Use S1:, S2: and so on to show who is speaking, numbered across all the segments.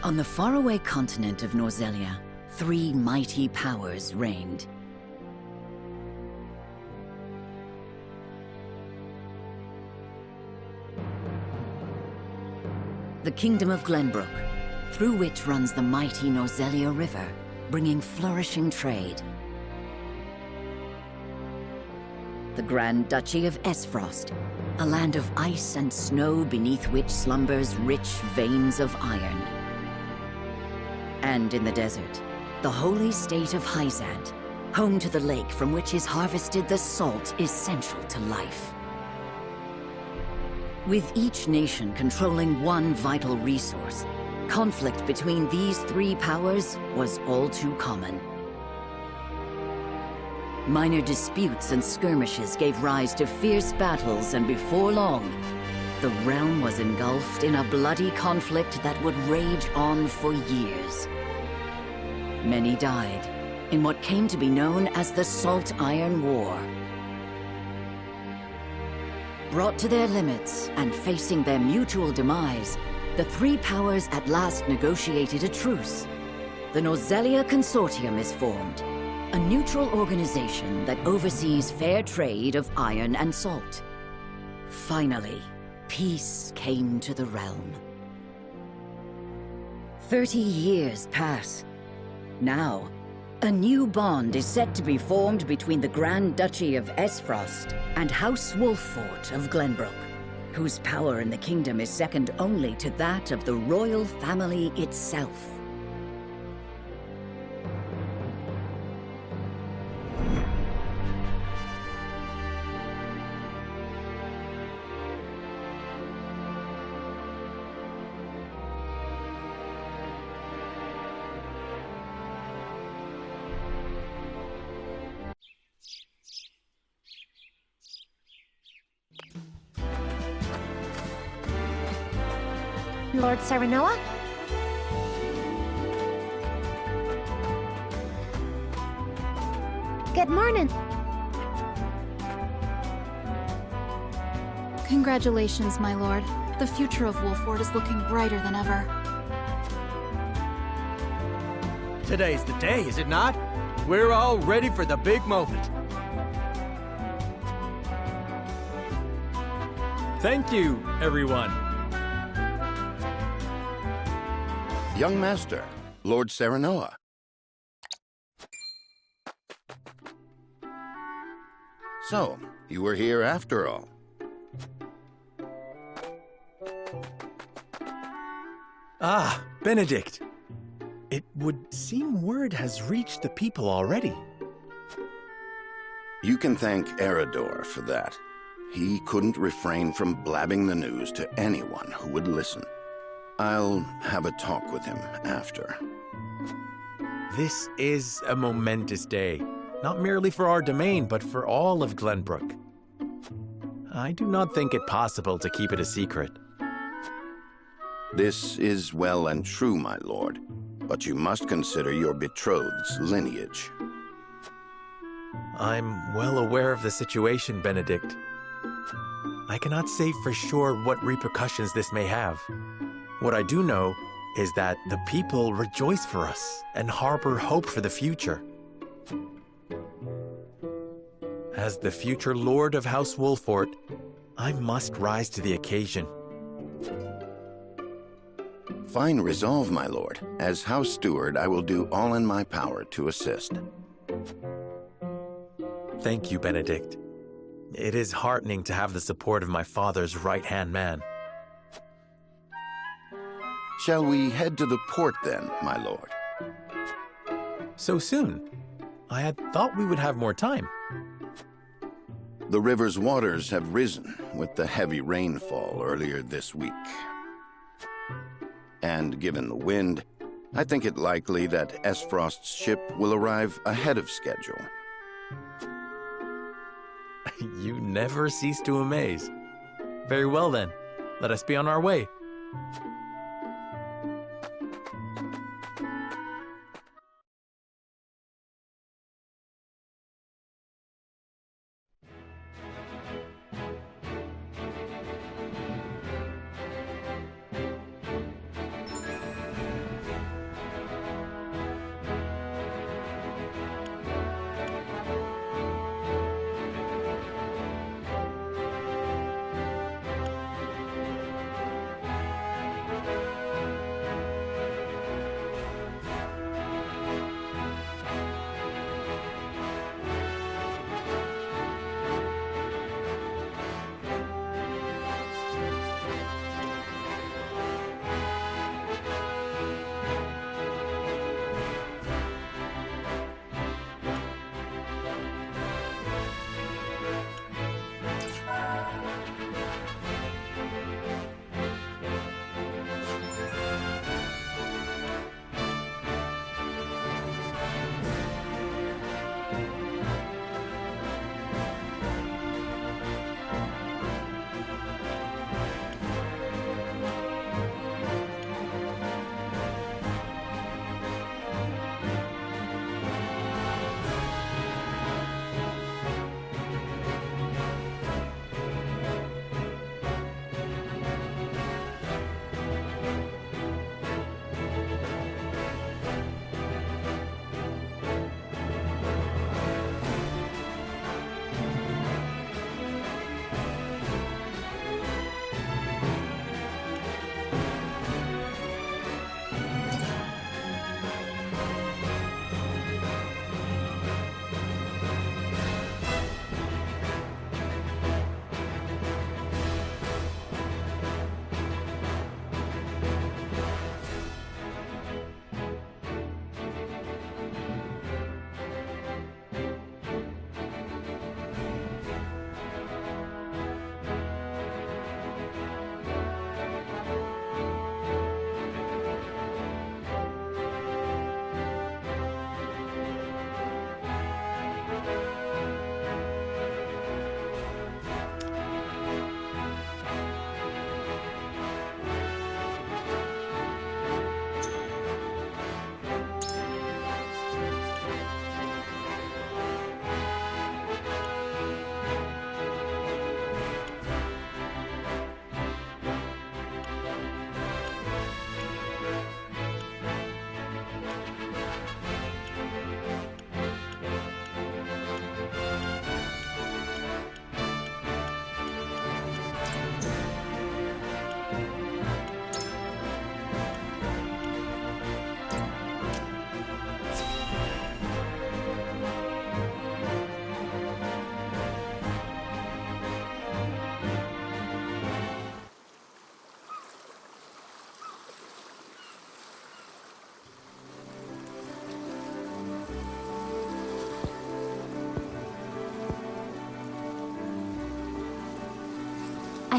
S1: On the faraway continent of Norzelia, three mighty powers reigned. The Kingdom of Glenbrook, through which runs the mighty Norzelia River, bringing flourishing trade. The Grand Duchy of Aesfrost, a land of ice and snow beneath which slumbers rich veins of iron. And in the desert, the holy state of Hyzante, home to the lake from which is harvested the salt essential to life. With each nation controlling one vital resource, conflict between these three powers was all too common. Minor disputes and skirmishes gave rise to fierce battles, and before long, the realm was engulfed in a bloody conflict that would rage on for years. Many died in what came to be known as the Saltiron War. Brought to their limits and facing their mutual demise, the three powers at last negotiated a truce. The Norzelia Consortium is formed, a neutral organization that oversees fair trade of iron and salt. Finally, peace came to the realm. 30 years pass. Now, a new bond is set to be formed between the Grand Duchy of Aesfrost and House Wolffort of Glenbrook, whose power in the kingdom is second only to that of the royal family itself.
S2: Lord Serenoa? Good morning.
S3: Congratulations, my lord. The future of Wolffort is looking brighter than ever.
S4: Today's the day, is it not? We're all ready for the big moment.
S5: Thank you, everyone.
S6: Young Master, Lord Serenoa. So, you were here after all.
S5: Ah, Benedict. It would seem word has reached the people already.
S6: You can thank Eridor for that. He couldn't refrain from blabbing the news to anyone who would listen. I'll have a talk with him after.
S5: This is a momentous day, not merely for our domain, but for all of Glenbrook. I do not think it possible to keep it a secret.
S6: This is well and true, my lord, but you must consider your betrothed's lineage.
S5: I'm well aware of the situation, Benedict. I cannot say for sure what repercussions this may have. What I do know is that the people rejoice for us and harbor hope for the future. As the future Lord of House Wolffort, I must rise to the occasion.
S6: Fine resolve, my lord. As House Steward, I will do all in my power to assist.
S5: Thank you, Benedict. It is heartening to have the support of my father's right-hand man.
S6: Shall we head to the port then, my lord?
S5: So soon? I had thought we would have more time.
S6: The river's waters have risen with the heavy rainfall earlier this week. And given the wind, I think it likely that Aesfrost's ship will arrive ahead of schedule.
S5: You never cease to amaze. Very well then, let us be on our way.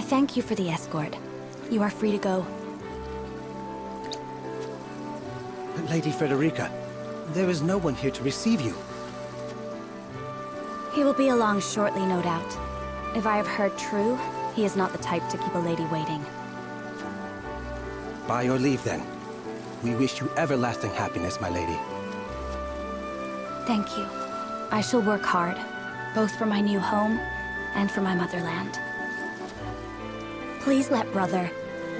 S7: I thank you for the escort. You are free to go.
S8: Lady Frederica, there is no one here to receive you.
S7: He will be along shortly, no doubt. If I have heard true, he is not the type to keep a lady waiting.
S8: By your leave, then. We wish you everlasting happiness, my lady.
S7: Thank you. I shall work hard, both for my new home and for my motherland. Please let brother,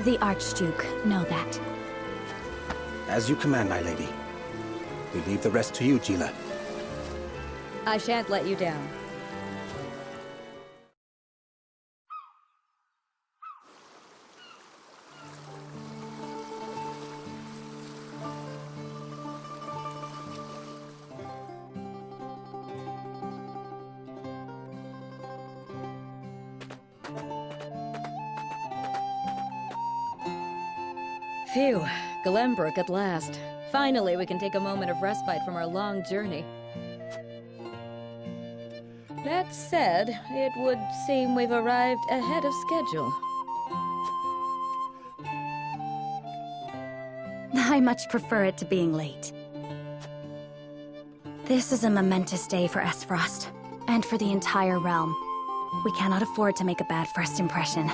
S7: the Archduke, know that.
S8: As you command, my lady. We leave the rest to you, Gila.
S9: I shan't let you down. Phew, Glenbrook at last. Finally, we can take a moment of respite from our long journey. That said, it would seem we've arrived ahead of schedule.
S7: I much prefer it to being late. This is a momentous day for Aesfrost, and for the entire realm. We cannot afford to make a bad first impression.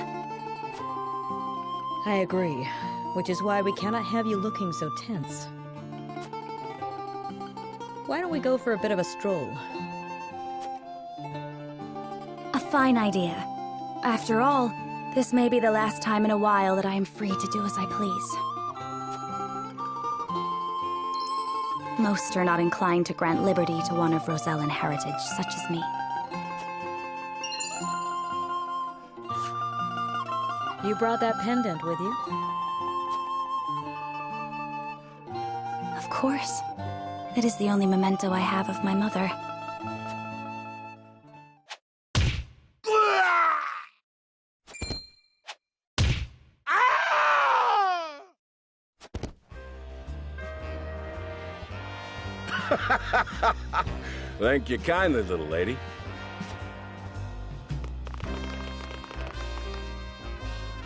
S9: I agree, which is why we cannot have you looking so tense. Why don't we go for a bit of a stroll?
S7: A fine idea. After all, this may be the last time in a while that I am free to do as I please. Most are not inclined to grant liberty to one of Rosellan heritage, such as me.
S9: You brought that pendant with you?
S7: Of course. It is the only memento I have of my mother.
S10: Thank you kindly, little lady.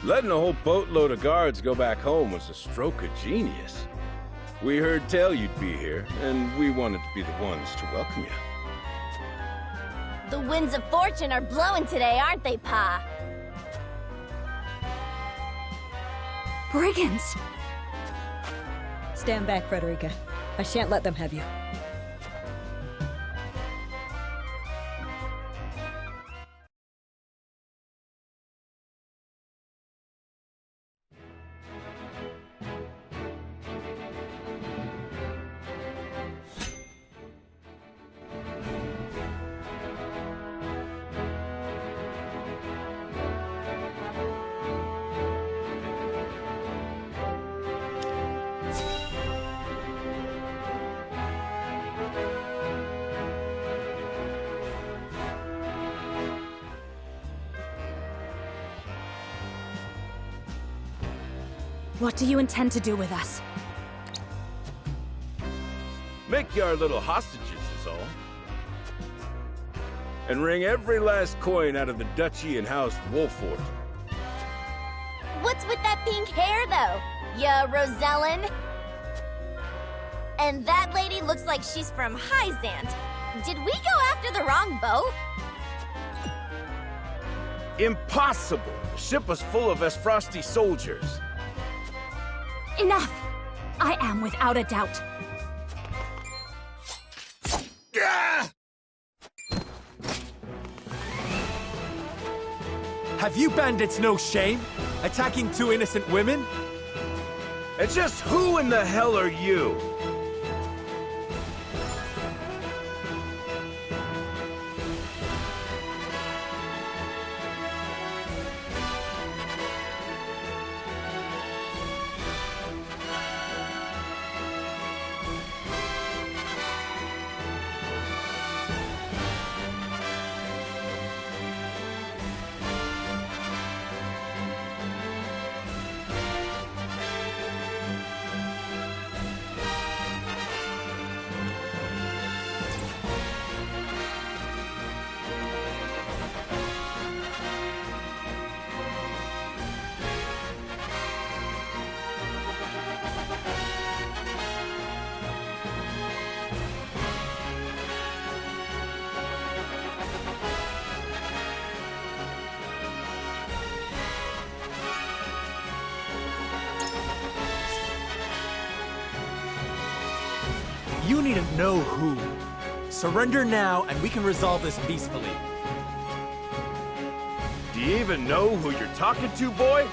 S10: Letting a whole boatload of guards go back home was a stroke of genius. We heard tell you'd be here, and we wanted to be the ones to welcome you.
S2: The winds of fortune are blowing today, aren't they, Pa?
S7: Brigands!
S9: Stand back, Frederica. I shan't let them have you.
S7: What do you intend to do with us?
S10: Make you our little hostages is all. And wring every last coin out of the duchy and House Wolffort.
S2: What's with that pink hair, though? Ya Rosellan? And that lady looks like she's from Hyzante. Did we go after the wrong boat?
S10: Impossible! The ship was full of Aesfrosti soldiers.
S7: Enough! I am without a doubt.
S5: Have you bandits no shame? Attacking two innocent women?
S10: And just who in the hell are you?
S5: You needn't know who. Surrender now, and we can resolve this peacefully.
S10: Do you even know who you're talking to, boy?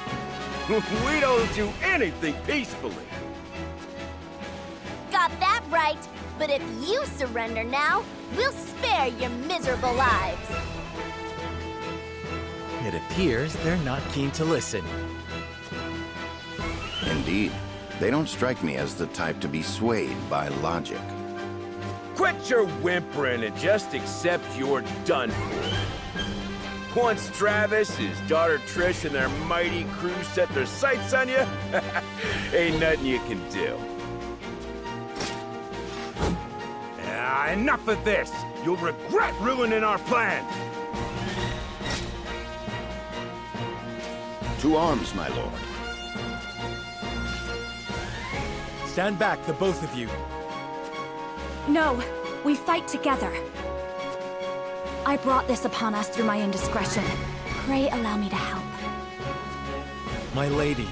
S10: We don't do anything peacefully.
S2: Got that right. But if you surrender now, we'll spare your miserable lives.
S5: It appears they're not keen to listen.
S6: Indeed, they don't strike me as the type to be swayed by logic.
S10: Quit your whimpering and just accept you're done for. Once Travis, his daughter Trish, and their mighty crew set their sights on you, ain't nothing you can do. Enough of this! You'll regret ruining our plan!
S6: To arms, my lord.
S5: Stand back, the both of you.
S7: No, we fight together. I brought this upon us through my indiscretion. Pray allow me to help.
S5: My lady.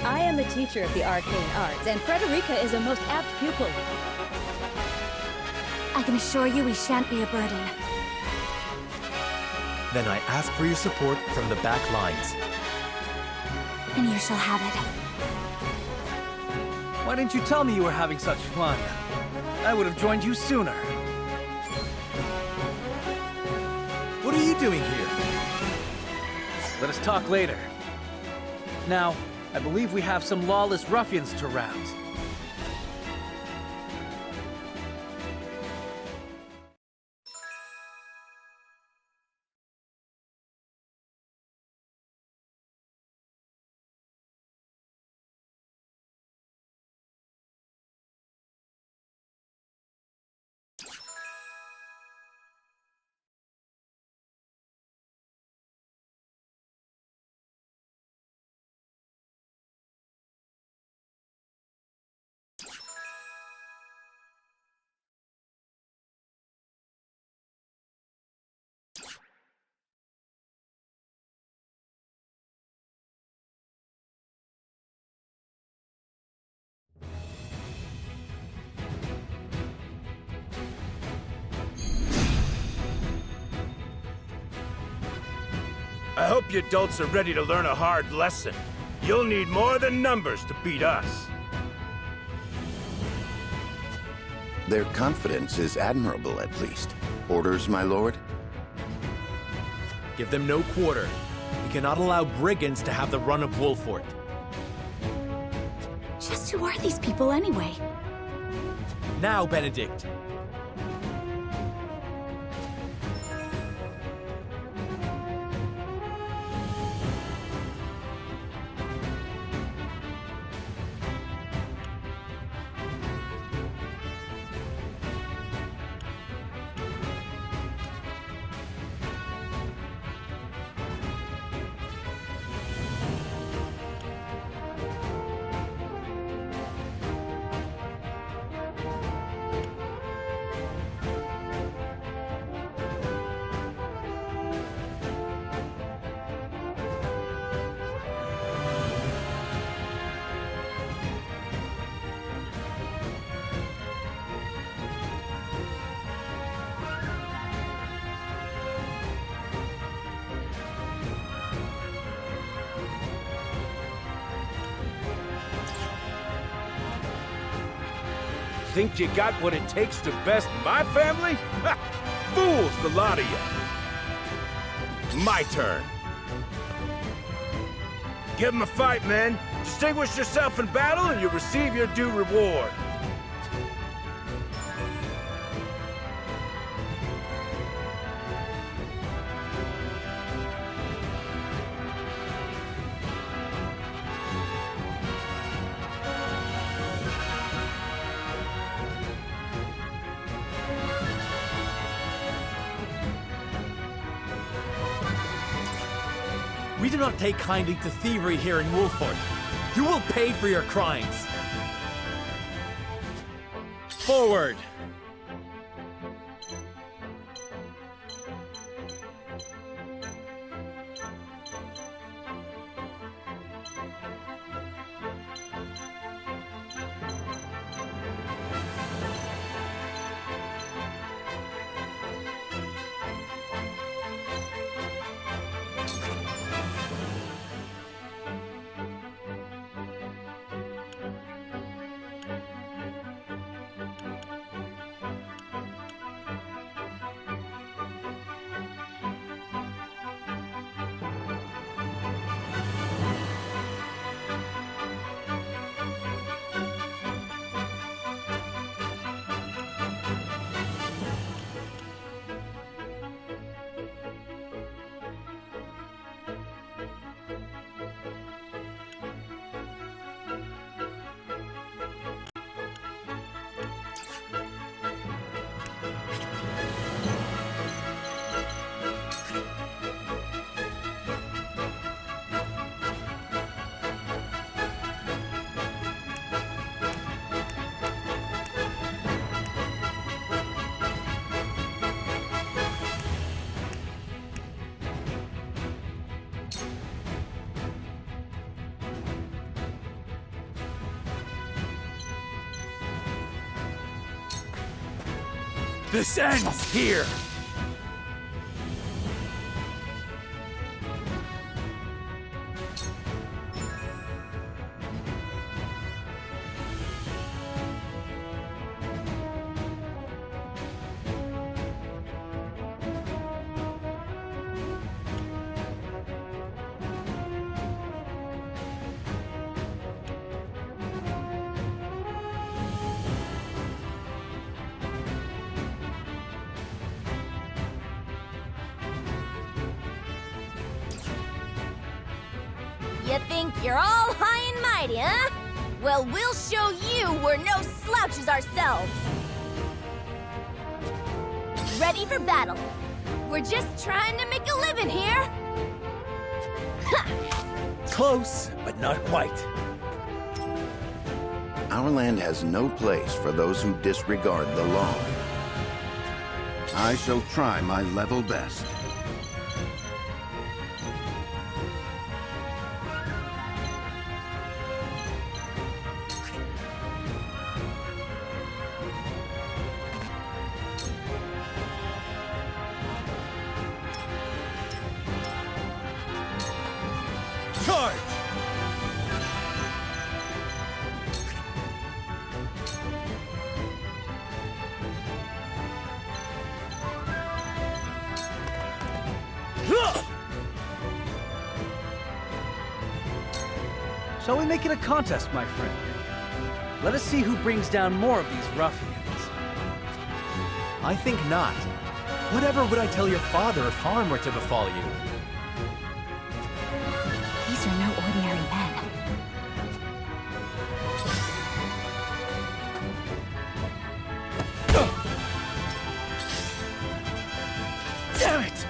S9: I am a teacher of the arcane arts, and Frederica is a most apt pupil.
S7: I can assure you we shan't be a burden.
S5: Then I ask for your support from the back lines.
S7: And you shall have it.
S4: Why didn't you tell me you were having such fun? I would have joined you sooner. What are you doing here? Let us talk later. Now, I believe we have some lawless ruffians to rout.
S10: I hope you adults are ready to learn a hard lesson. You'll need more than numbers to beat us.
S6: Their confidence is admirable, at least. Orders, my lord?
S5: Give them no quarter. We cannot allow brigands to have the run of Wolffort.
S7: Just who are these people anyway?
S5: Now, Benedict.
S10: Think you got what it takes to best my family? Ha! Fools, the lot of you. My turn. Give 'em a fight, men. Distinguish yourself in battle and you'll receive your due reward.
S5: We do not take kindly to thievery here in Wolffort. You will pay for your crimes. Forward!
S10: This ends here!
S2: You think you're all high and mighty, huh? Well, we'll show you we're no slouches ourselves. Ready for battle. We're just trying to make a living here.
S4: Close, but not quite.
S6: Our land has no place for those who disregard the law. I shall try my level best.
S4: Charge! Shall we make it a contest, my friend? Let us see who brings down more of these ruffians.
S5: I think not. Whatever would I tell your father if harm were to befall you?
S7: These are no ordinary men.
S4: Damn it!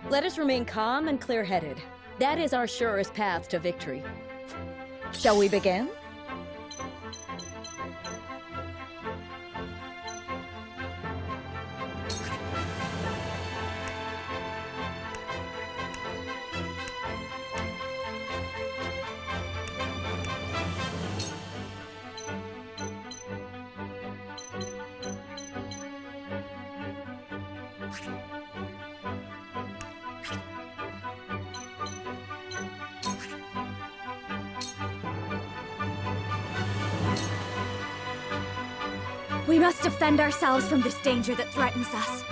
S9: Let us remain calm and clear-headed. That is our surest path to victory. Shall we begin?
S7: We must defend ourselves from this danger that threatens us.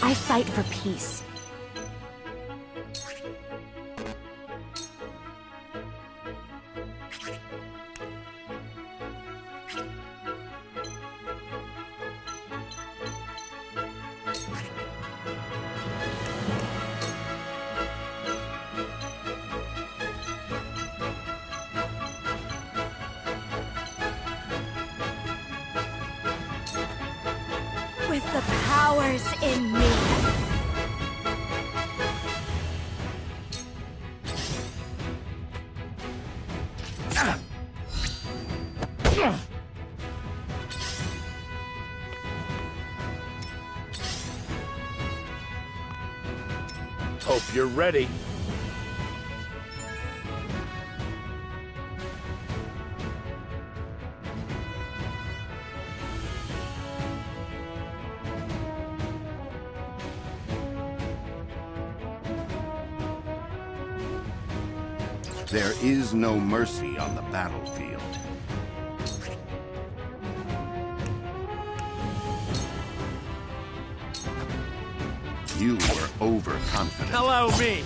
S7: I fight for peace. With the powers in me.
S10: Hope you're ready.
S6: There is no mercy on the battlefield. You were overconfident.
S4: Allow me!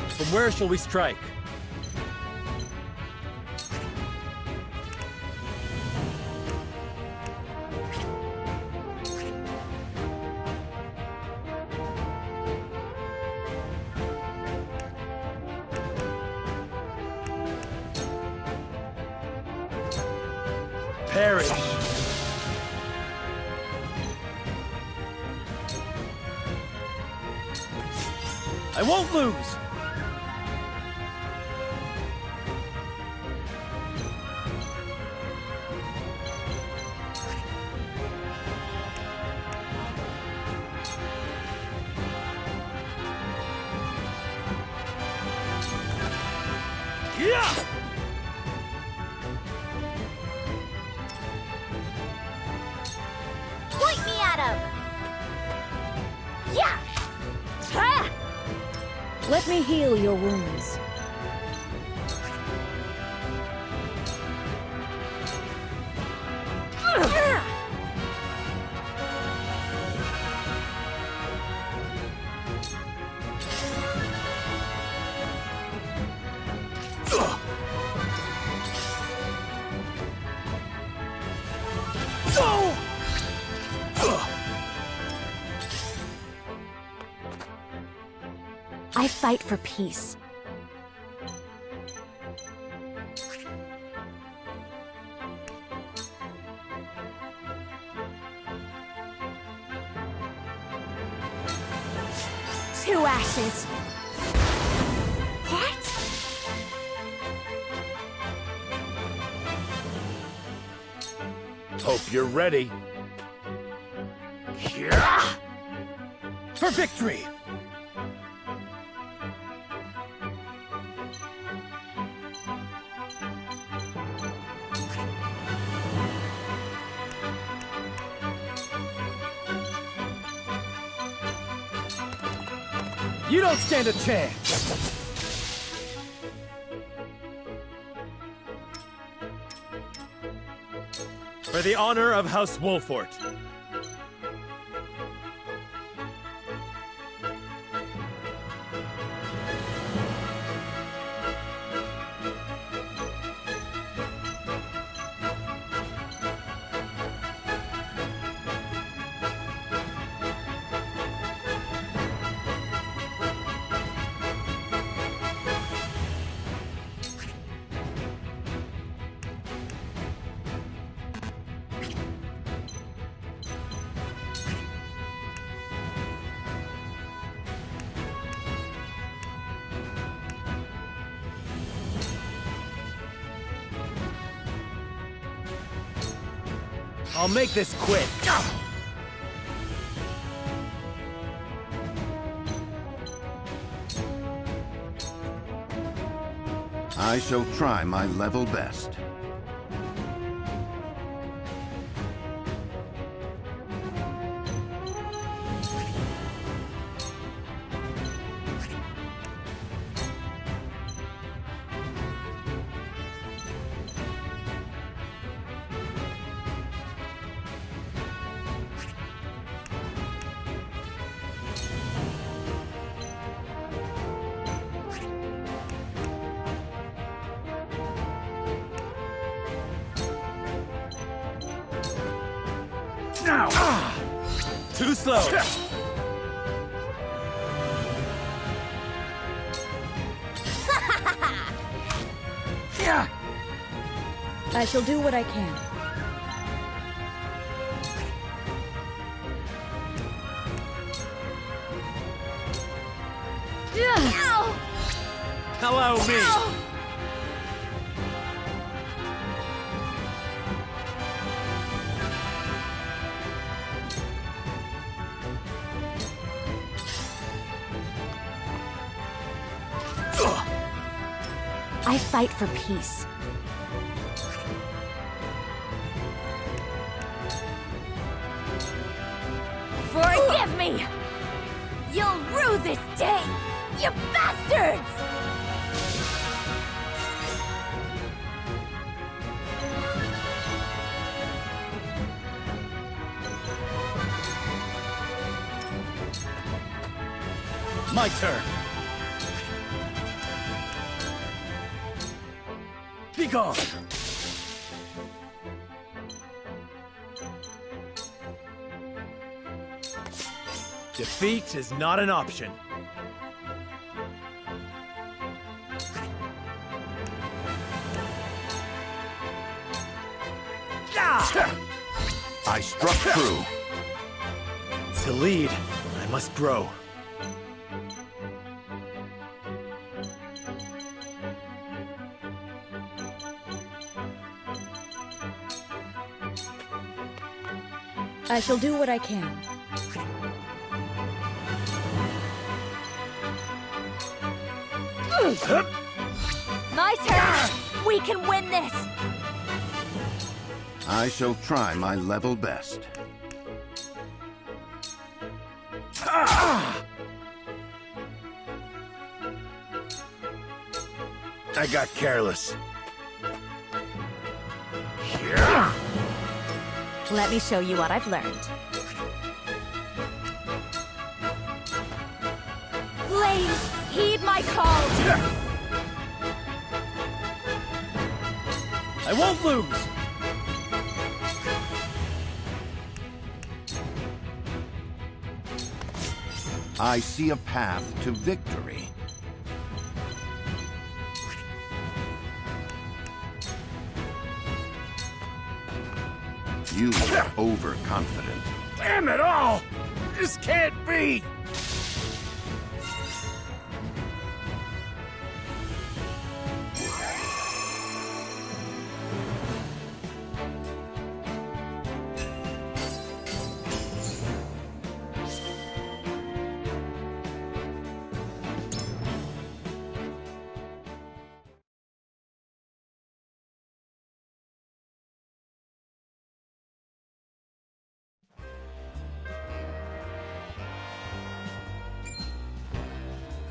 S4: From where shall we strike? Perish! I won't lose!
S2: Point me at him! Yeah! Ha!
S9: Let me heal your wounds.
S7: I fight for peace. Two ashes. What?
S10: Hope you're ready.
S4: For victory! You don't stand a chance!
S11: For the honor of House Wolffort.
S4: I'll make this quick.
S6: I shall try my level best.
S4: Now!
S11: Too slow!
S9: I shall do what I can.
S11: Allow me!
S7: I fight for peace.
S2: Forgive me! You'll rue this day, you bastards!
S4: My turn. Be gone.
S11: Defeat is not an option.
S6: I struck true.
S11: To lead, I must grow.
S9: I shall do what I can.
S7: My turn! We can win this!
S6: I shall try my level best.
S10: I got careless.
S7: Let me show you what I've learned. Flames, heed my call!
S4: I won't lose!
S6: I see a path to victory. You are overconfident.
S10: Damn it all! This can't be!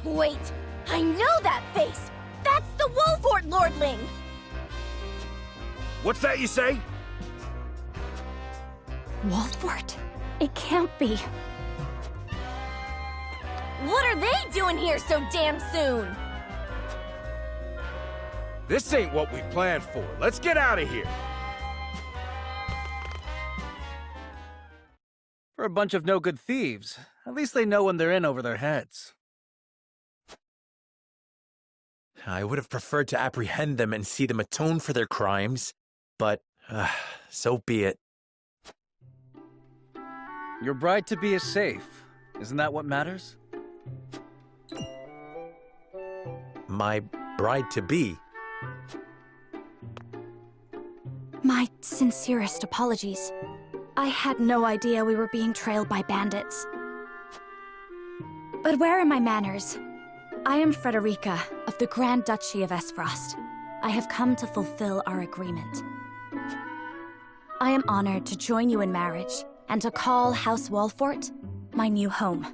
S2: Wait, I know that face! That's the Wolffort Lordling!
S10: What's that you say?
S7: Wolffort? It can't be.
S2: What are they doing here so damn soon?
S10: This ain't what we planned for. Let's get out of here.
S4: For a bunch of no-good thieves, at least they know when they're in over their heads.
S5: I would have preferred to apprehend them and see them atone for their crimes, but so be it.
S4: Your bride-to-be is safe. Isn't that what matters?
S5: My bride-to-be?
S7: My sincerest apologies. I had no idea we were being trailed by bandits. But where are my manners? I am Frederica of the Grand Duchy of Aesfrost. I have come to fulfill our agreement. I am honored to join you in marriage and to call House Wolffort my new home.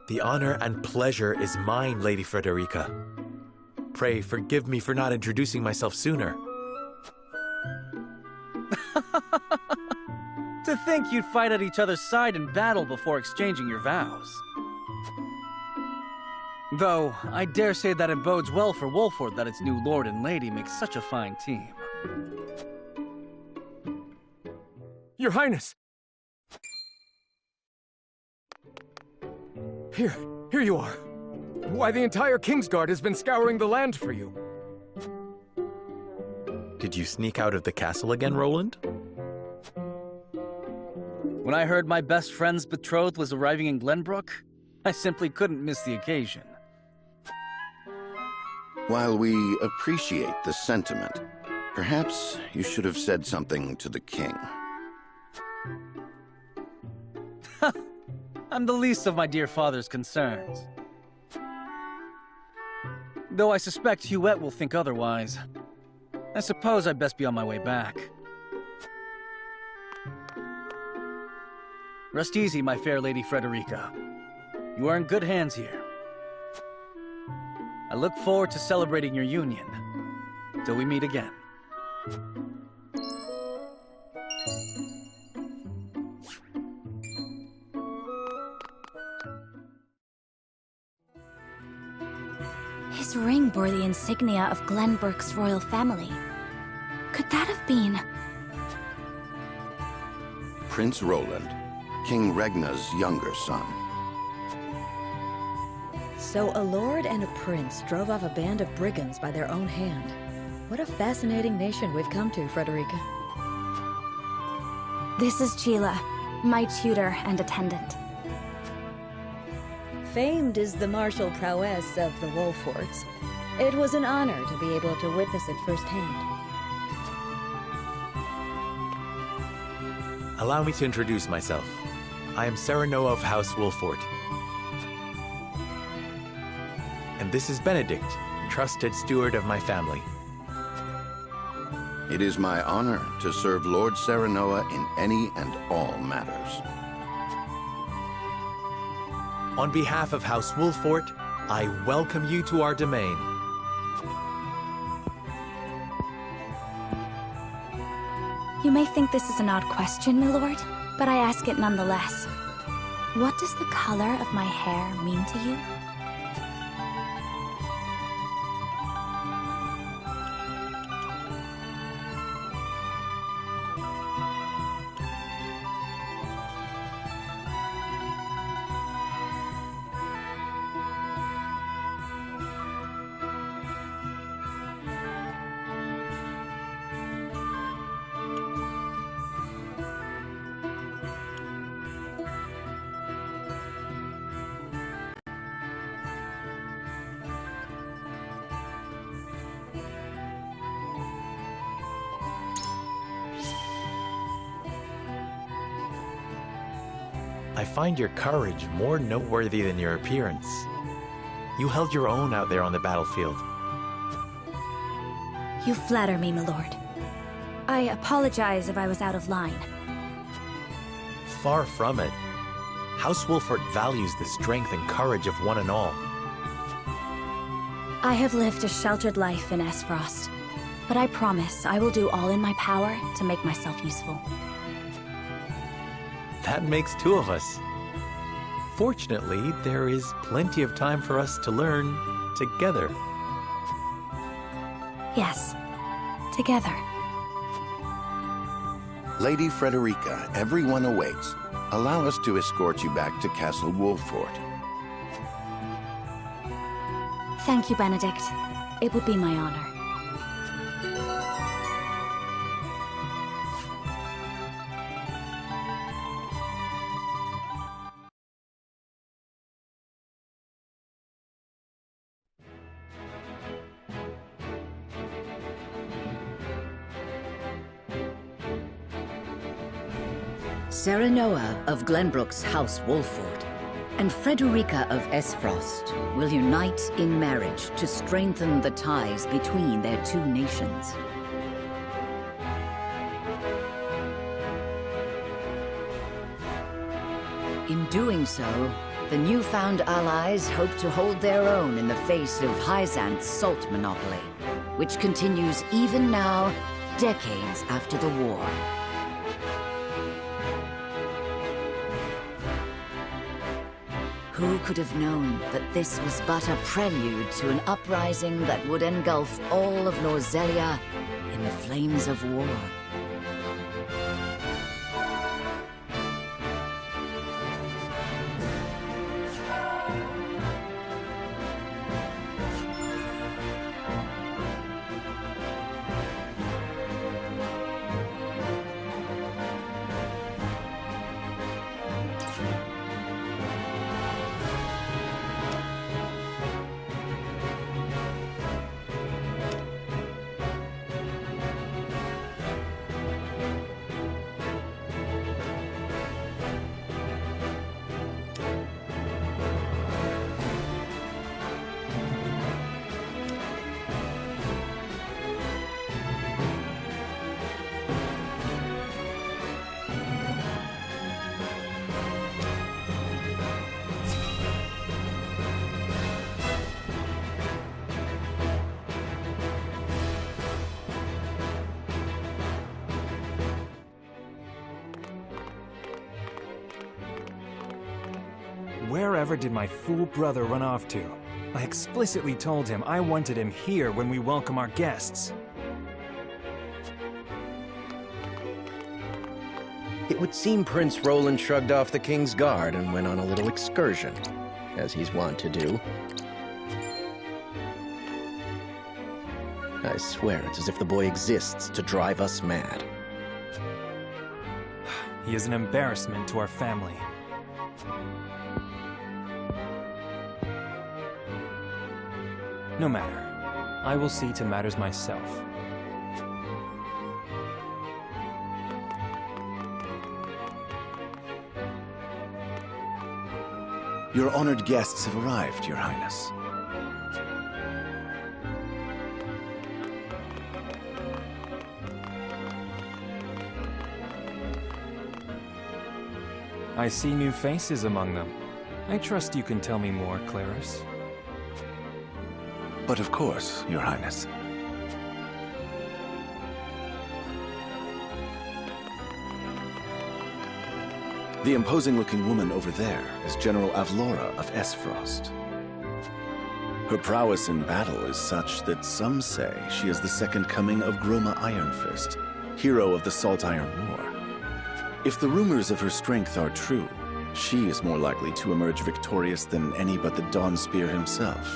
S5: The honor and pleasure is mine, Lady Frederica. Pray forgive me for not introducing myself sooner.
S4: To think you'd fight at each other's side in battle before exchanging your vows. Though, I dare say that it bodes well for Wolffort that its new lord and lady make such a fine team.
S11: Your Highness! Here you are. Why, the entire Kingsguard has been scouring the land for you.
S5: Did you sneak out of the castle again, Roland?
S4: When I heard my best friend's betrothed was arriving in Glenbrook, I simply couldn't miss the occasion.
S6: While we appreciate the sentiment, perhaps you should have said something to the king.
S4: I'm the least of my dear father's concerns. Though I suspect Huette will think otherwise. I suppose I'd best be on my way back. Rest easy, my fair Lady Frederica. You are in good hands here. I look forward to celebrating your union. Till we meet again.
S7: His ring bore the insignia of Glenbrook's royal family. Could that have been...
S6: Prince Roland, King Regna's younger son.
S9: So a lord and a prince drove off a band of brigands by their own hand. What a fascinating nation we've come to, Frederica.
S7: This is Sheila, my tutor and attendant.
S9: Famed is the martial prowess of the Wolfforts. It was an honor to be able to witness it firsthand.
S5: Allow me to introduce myself. I am Serenoa of House Wolffort. And this is Benedict, trusted steward of my family.
S6: It is my honor to serve Lord Serenoa in any and all matters.
S5: On behalf of House Wolffort, I welcome you to our domain.
S7: You may think this is an odd question, my lord, but I ask it nonetheless. What does the color of my hair mean to you?
S5: I find your courage more noteworthy than your appearance. You held your own out there on the battlefield.
S7: You flatter me, my lord. I apologize if I was out of line.
S5: Far from it. House Wolffort values the strength and courage of one and all.
S7: I have lived a sheltered life in Aesfrost, but I promise I will do all in my power to make myself useful.
S5: That makes two of us. Fortunately, there is plenty of time for us to learn together.
S7: Yes, together.
S6: Lady Frederica, everyone awaits. Allow us to escort you back to Castle Wolffort.
S7: Thank you, Benedict. It would be my honor.
S1: Serenoa of Glenbrook's House Wolffort and Frederica of Aesfrost will unite in marriage to strengthen the ties between their two nations. In doing so, the newfound allies hope to hold their own in the face of Hyzante's salt monopoly, which continues even now, decades after the war. Who could have known that this was but a prelude to an uprising that would engulf all of Norzelia in the flames of war?
S11: Wherever did my fool brother run off to? I explicitly told him I wanted him here when we welcome our guests.
S12: It would seem Prince Roland shrugged off the King's Guard and went on a little excursion, as he's wont to do. I swear it's as if the boy exists to drive us mad.
S11: He is an embarrassment to our family. No matter. I will see to matters myself.
S13: Your honored guests have arrived, Your Highness.
S11: I see new faces among them. I trust you can tell me more, Claris.
S13: But of course, Your Highness. The imposing-looking woman over there is General Avlora of Aesfrost. Her prowess in battle is such that some say she is the second coming of Groma Ironfist, hero of the Saltiron War. If the rumors of her strength are true, she is more likely to emerge victorious than any but the Dawnspear himself.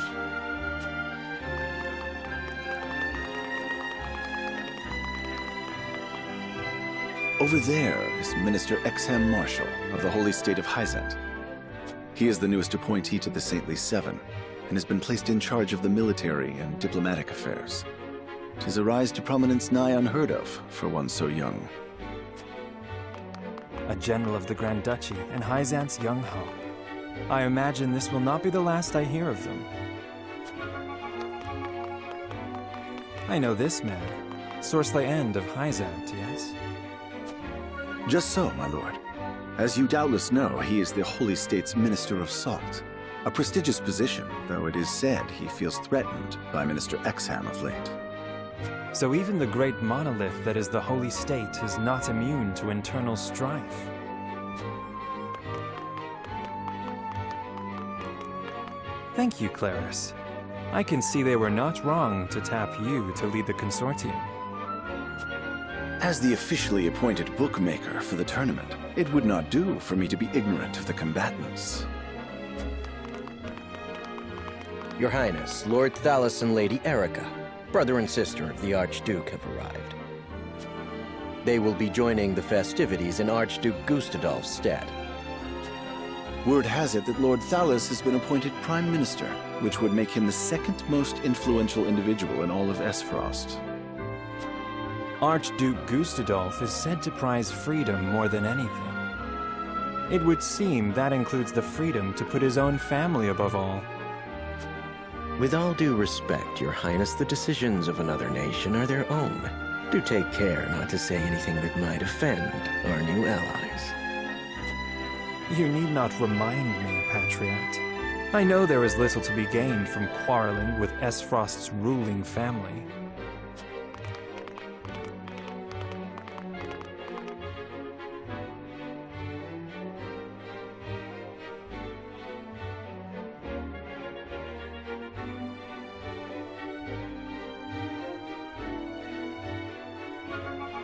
S13: Over there is Minister Exham Marshal of the Holy State of Hyzante. He is the newest appointee to the Saintly Seven, and has been placed in charge of the military and diplomatic affairs. 'Tis a rise to prominence nigh unheard of for one so young.
S11: A general of the Grand Duchy and Hyzante's young hope. I imagine this will not be the last I hear of them. I know this man, Sourcelay End of Hyzante, yes?
S13: Just so, my lord. As you doubtless know, he is the Holy State's Minister of Salt. A prestigious position, though it is said he feels threatened by Minister Exham of late.
S11: So even the great monolith that is the Holy State is not immune to internal strife. Thank you, Claris. I can see they were not wrong to tap you to lead the consortium.
S13: As the officially appointed bookmaker for the tournament, it would not do for me to be ignorant of the combatants.
S12: Your Highness, Lord Thalos and Lady Erica, brother and sister of the Archduke, have arrived. They will be joining the festivities in Archduke Gustadolf's stead.
S13: Word has it that Lord Thalos has been appointed Prime Minister, which would make him the second most influential individual in all of Aesfrost.
S11: Archduke Gustadolf is said to prize freedom more than anything. It would seem that includes the freedom to put his own family above all.
S12: With all due respect, Your Highness, the decisions of another nation are their own. Do take care not to say anything that might offend our new allies.
S11: You need not remind me, Patriot. I know there is little to be gained from quarreling with Aesfrost's ruling family.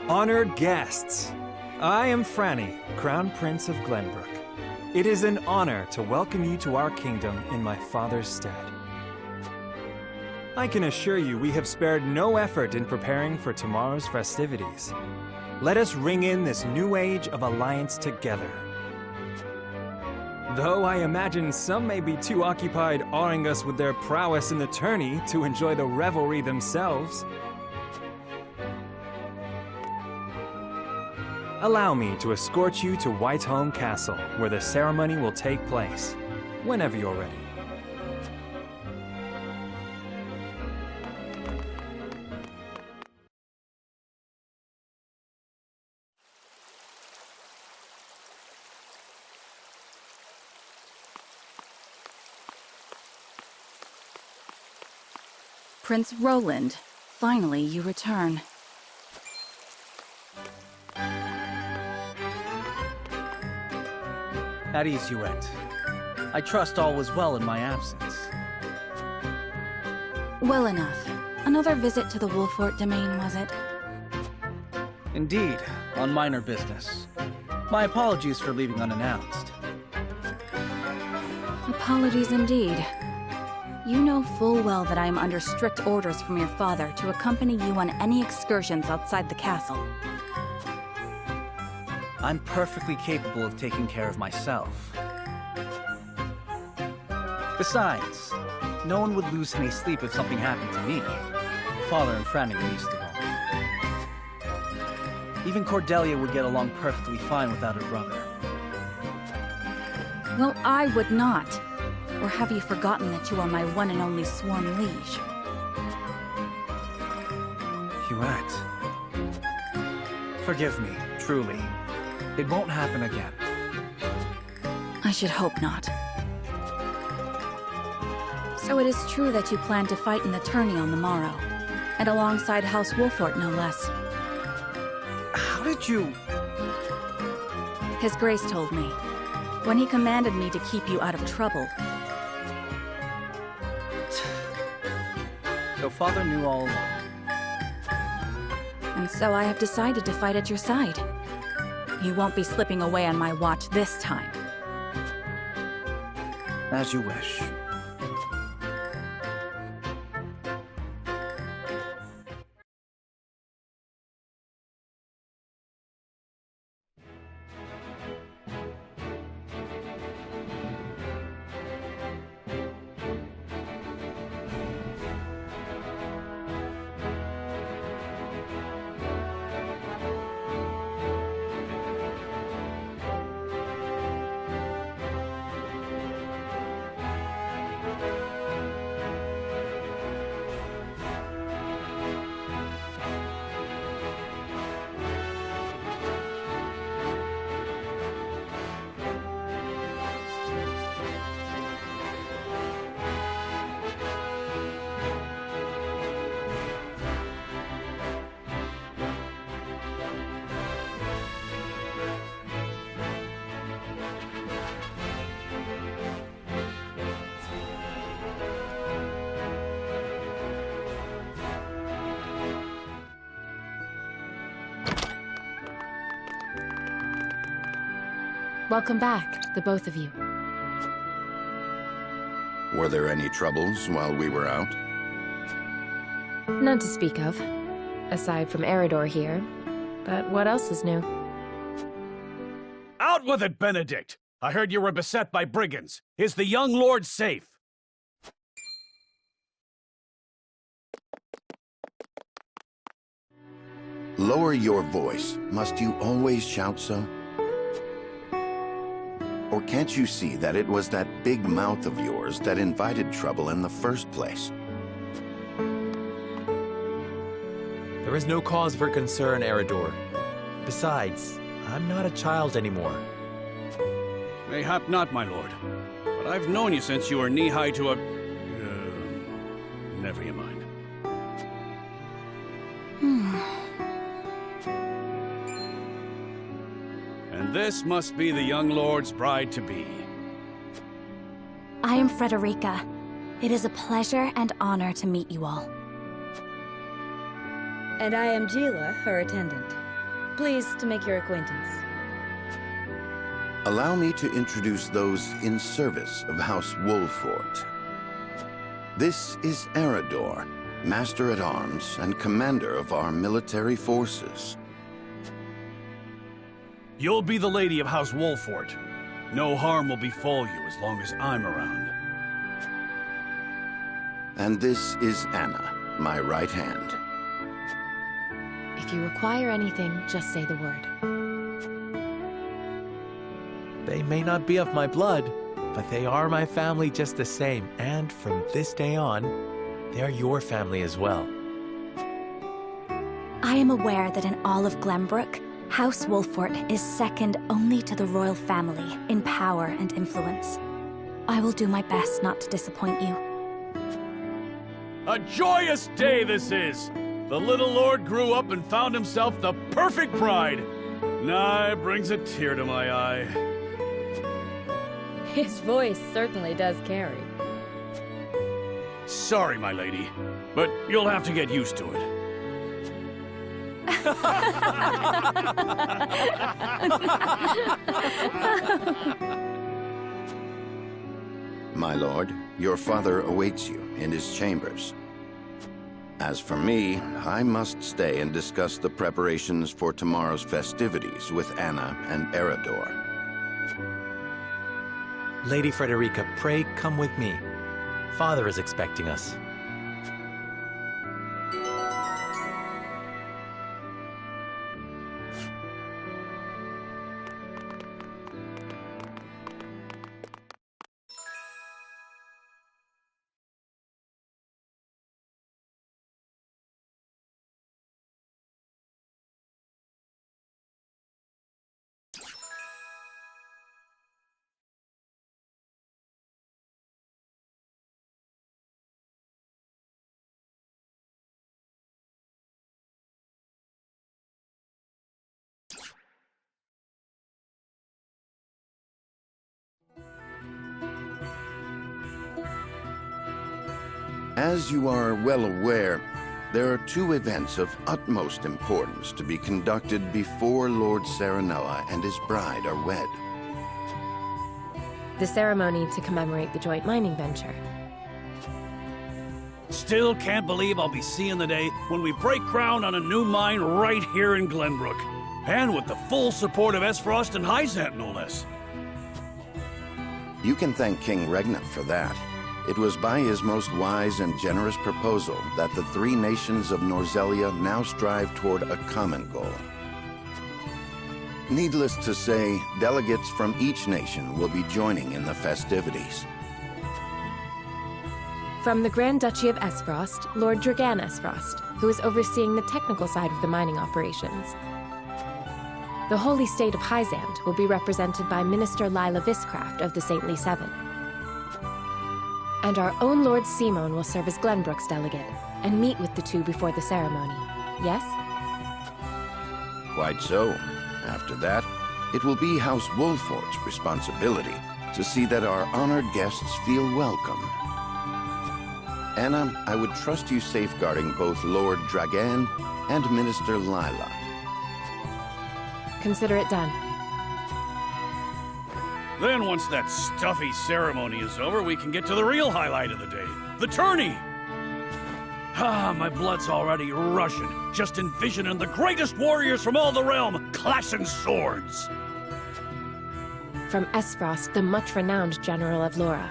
S11: Honored guests, I am Franny, Crown Prince of Glenbrook. It is an honor to welcome you to our kingdom in my father's stead. I can assure you we have spared no effort in preparing for tomorrow's festivities. Let us ring in this new age of alliance together. Though I imagine some may be too occupied awing us with their prowess in the tourney to enjoy the revelry themselves. Allow me to escort you to Whiteholm Castle, where the ceremony will take place, whenever you're ready.
S3: Prince Roland, finally you return.
S4: At ease you went. I trust all was well in my absence.
S3: Well enough. Another visit to the Wolffort domain, was it?
S4: Indeed, on minor business. My apologies for leaving unannounced.
S3: Apologies indeed. You know full well that I am under strict orders from your father to accompany you on any excursions outside the castle.
S4: I'm perfectly capable of taking care of myself. Besides, no one would lose any sleep if something happened to me. Father and Franny least of all. Even Cordelia would get along perfectly fine without her brother.
S3: Well, I would not. Or have you forgotten that you are my one and only sworn liege?
S4: Huette. Forgive me, truly. It won't happen again.
S3: I should hope not. So it is true that you plan to fight in the tourney on the morrow, and alongside House Wolffort, no less.
S4: How did you...
S3: His Grace told me, when he commanded me to keep you out of trouble.
S4: So Father knew all along.
S3: And so I have decided to fight at your side. You won't be slipping away on my watch this time.
S4: As you wish.
S14: Welcome back, the both of you.
S6: Were there any troubles while we were out?
S14: None to speak of, aside from Eridor here. But what else is new?
S15: Out with it, Benedict! I heard you were beset by brigands. Is the young lord safe?
S6: Lower your voice. Must you always shout so? Or can't you see that it was that big mouth of yours that invited trouble in the first place?
S5: There is no cause for concern, Eridor. Besides, I'm not a child anymore.
S15: Mayhap not, my lord. But I've known you since you were knee-high to a... never you mind. And this must be the young lord's bride-to-be.
S7: I am Frederica. It is a pleasure and honor to meet you all.
S9: And I am Gila, her attendant. Pleased to make your acquaintance.
S6: Allow me to introduce those in service of House Wolffort. This is Eridor, Master-at-Arms and Commander of our military forces.
S15: You'll be the lady of House Wolffort. No harm will befall you as long as I'm around.
S6: And this is Anna, my right hand.
S14: If you require anything, just say the word.
S5: They may not be of my blood, but they are my family just the same. And from this day on, they're your family as well.
S7: I am aware that in all of Glenbrook, House Wolffort is second only to the royal family in power and influence. I will do my best not to disappoint you.
S15: A joyous day this is! The little lord grew up and found himself the perfect bride. Nigh brings a tear to my eye.
S9: His voice certainly does carry.
S15: Sorry, my lady, but you'll have to get used to it.
S6: My lord, your father awaits you in his chambers. As for me, I must stay and discuss the preparations for tomorrow's festivities with Anna and Eridor.
S5: Lady Frederica, pray come with me. Father is expecting us.
S6: As you are well aware, there are two events of utmost importance to be conducted before Lord Serenoa and his bride are wed.
S14: The ceremony to commemorate the joint mining venture.
S15: Still can't believe I'll be seeing the day when we break ground on a new mine right here in Glenbrook. And with the full support of Aesfrost and Hyzante, no less.
S6: You can thank King Regna for that. It was by his most wise and generous proposal that the three nations of Norzelia now strive toward a common goal. Needless to say, delegates from each nation will be joining in the festivities.
S14: From the Grand Duchy of Aesfrost, Lord Dragan Aesfrost, who is overseeing the technical side of the mining operations. The Holy State of Hyzante will be represented by Minister Lila Viscraft of the Saintly Seven. And our own Lord Simon will serve as Glenbrook's delegate and meet with the two before the ceremony. Yes?
S6: Quite so. After that, it will be House Wolffort's responsibility to see that our honored guests feel welcome. Anna, I would trust you safeguarding both Lord Dragan and Minister Lila.
S14: Consider it done.
S15: Then once that stuffy ceremony is over, we can get to the real highlight of the day, the tourney! Ah, my blood's already rushing, just envisioning the greatest warriors from all the realm clashing swords!
S14: From Aesfrost, the much-renowned General of Laura.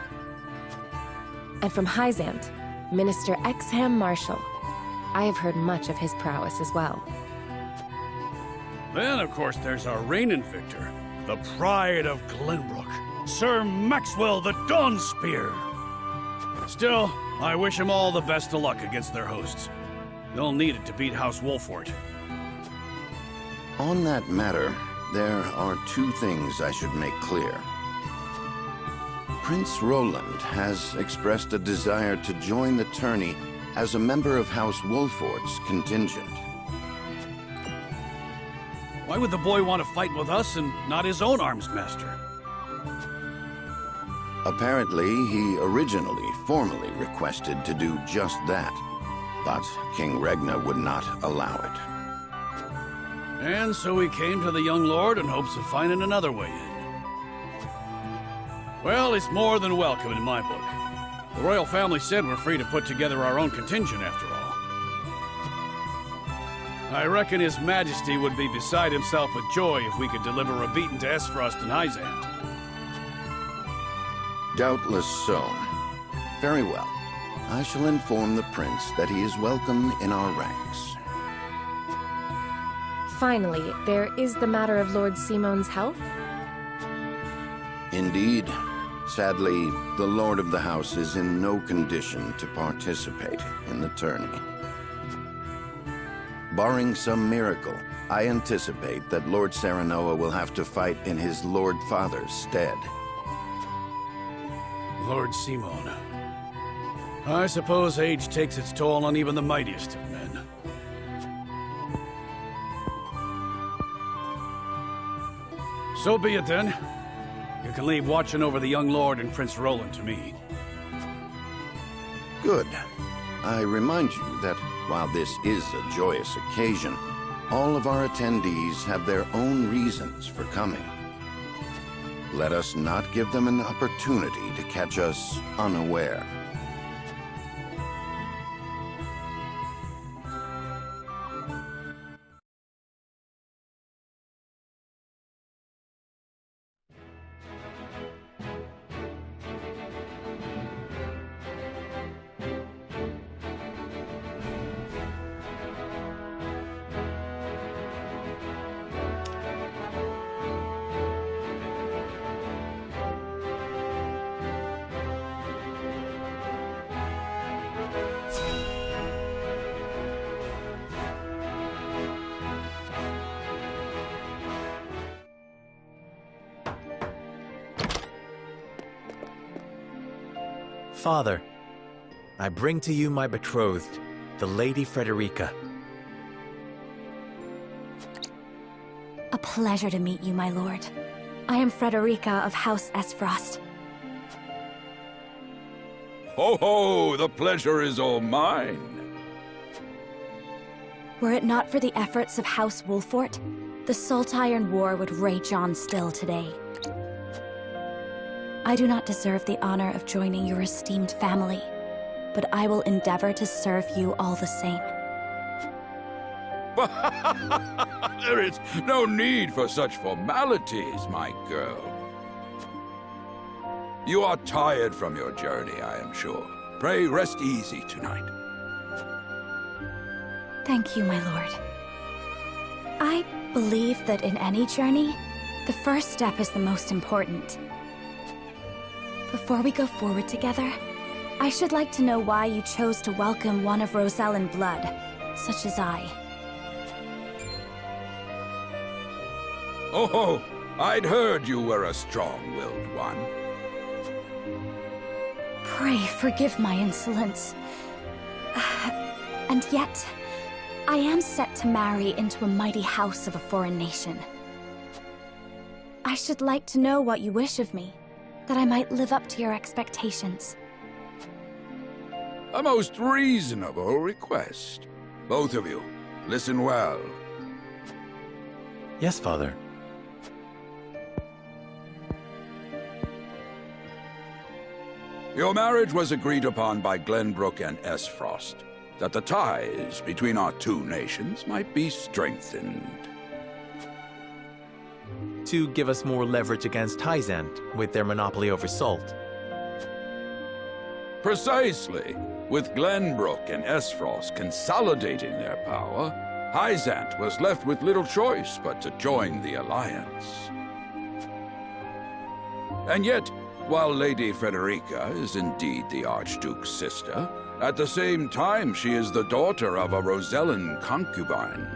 S14: And from Hyzante, Minister Exham Marshal. I have heard much of his prowess as well.
S15: Then, of course, there's our reigning victor, the pride of Glenbrook, Sir Maxwell the Dawnspear. Still, I wish him all the best of luck against their hosts. They'll need it to beat House Wolffort.
S6: On that matter, there are two things I should make clear. Prince Roland has expressed a desire to join the tourney as a member of House Wolffort's contingent.
S15: Why would the boy want to fight with us and not his own arms master?
S6: Apparently, he originally formally requested to do just that, but King Regna would not allow it.
S15: And so he came to the young lord in hopes of finding another way in. Well, it's more than welcome in my book. The royal family said we're free to put together our own contingent after all. I reckon His Majesty would be beside himself with joy if we could deliver a beating to Aesfrost and Hyzante.
S6: Doubtless so. Very well. I shall inform the prince that he is welcome in our ranks.
S14: Finally, there is the matter of Lord Simon's health.
S6: Indeed. Sadly, the Lord of the House is in no condition to participate in the tourney. Barring some miracle, I anticipate that Lord Serenoa will have to fight in his Lord Father's stead.
S15: Lord Simon. I suppose age takes its toll on even the mightiest of men. So be it then. You can leave watching over the young lord and Prince Roland to me.
S6: Good. I remind you that while this is a joyous occasion, all of our attendees have their own reasons for coming. Let us not give them an opportunity to catch us unaware.
S5: Father, I bring to you my betrothed, the Lady Frederica.
S7: A pleasure to meet you, my lord. I am Frederica of House Aesfrost.
S16: Ho ho! The pleasure is all mine.
S7: Were it not for the efforts of House Wolffort, the Saltiron War would rage on still today. I do not deserve the honor of joining your esteemed family, but I will endeavor to serve you all the same.
S16: There is no need for such formalities, my girl. You are tired from your journey, I am sure. Pray rest easy tonight.
S7: Thank you, my lord. I believe that in any journey, the first step is the most important. Before we go forward together, I should like to know why you chose to welcome one of Rosellan blood, such as I.
S16: Oh, I'd heard you were a strong-willed one.
S7: Pray forgive my insolence. And yet, I am set to marry into a mighty house of a foreign nation. I should like to know what you wish of me, that I might live up to your expectations.
S16: A most reasonable request. Both of you, listen well.
S5: Yes, Father.
S16: Your marriage was agreed upon by Glenbrook and Aesfrost, that the ties between our two nations might be strengthened.
S5: To give us more leverage against Hyzante with their monopoly over salt.
S16: Precisely. With Glenbrook and Aesfrost consolidating their power, Hyzante was left with little choice but to join the alliance. And yet, while Lady Frederica is indeed the Archduke's sister, at the same time she is the daughter of a Rosellan concubine.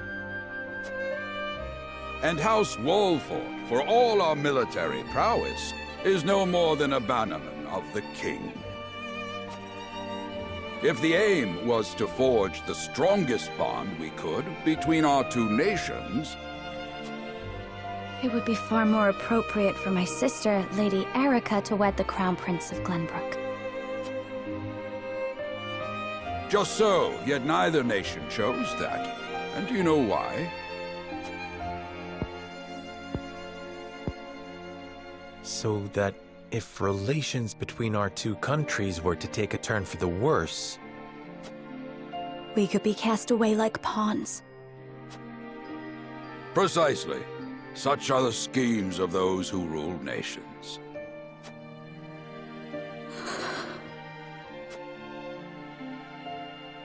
S16: And House Wolffort, for all our military prowess, is no more than a bannerman of the king. If the aim was to forge the strongest bond we could between our two nations,
S7: it would be far more appropriate for my sister, Lady Erica, to wed the Crown Prince of Glenbrook.
S16: just so, yet neither nation chose that. And do you know why?
S5: So that if relations between our two countries were to take a turn for the worse,
S7: we could be cast away like pawns.
S16: Precisely. Such are the schemes of those who rule nations.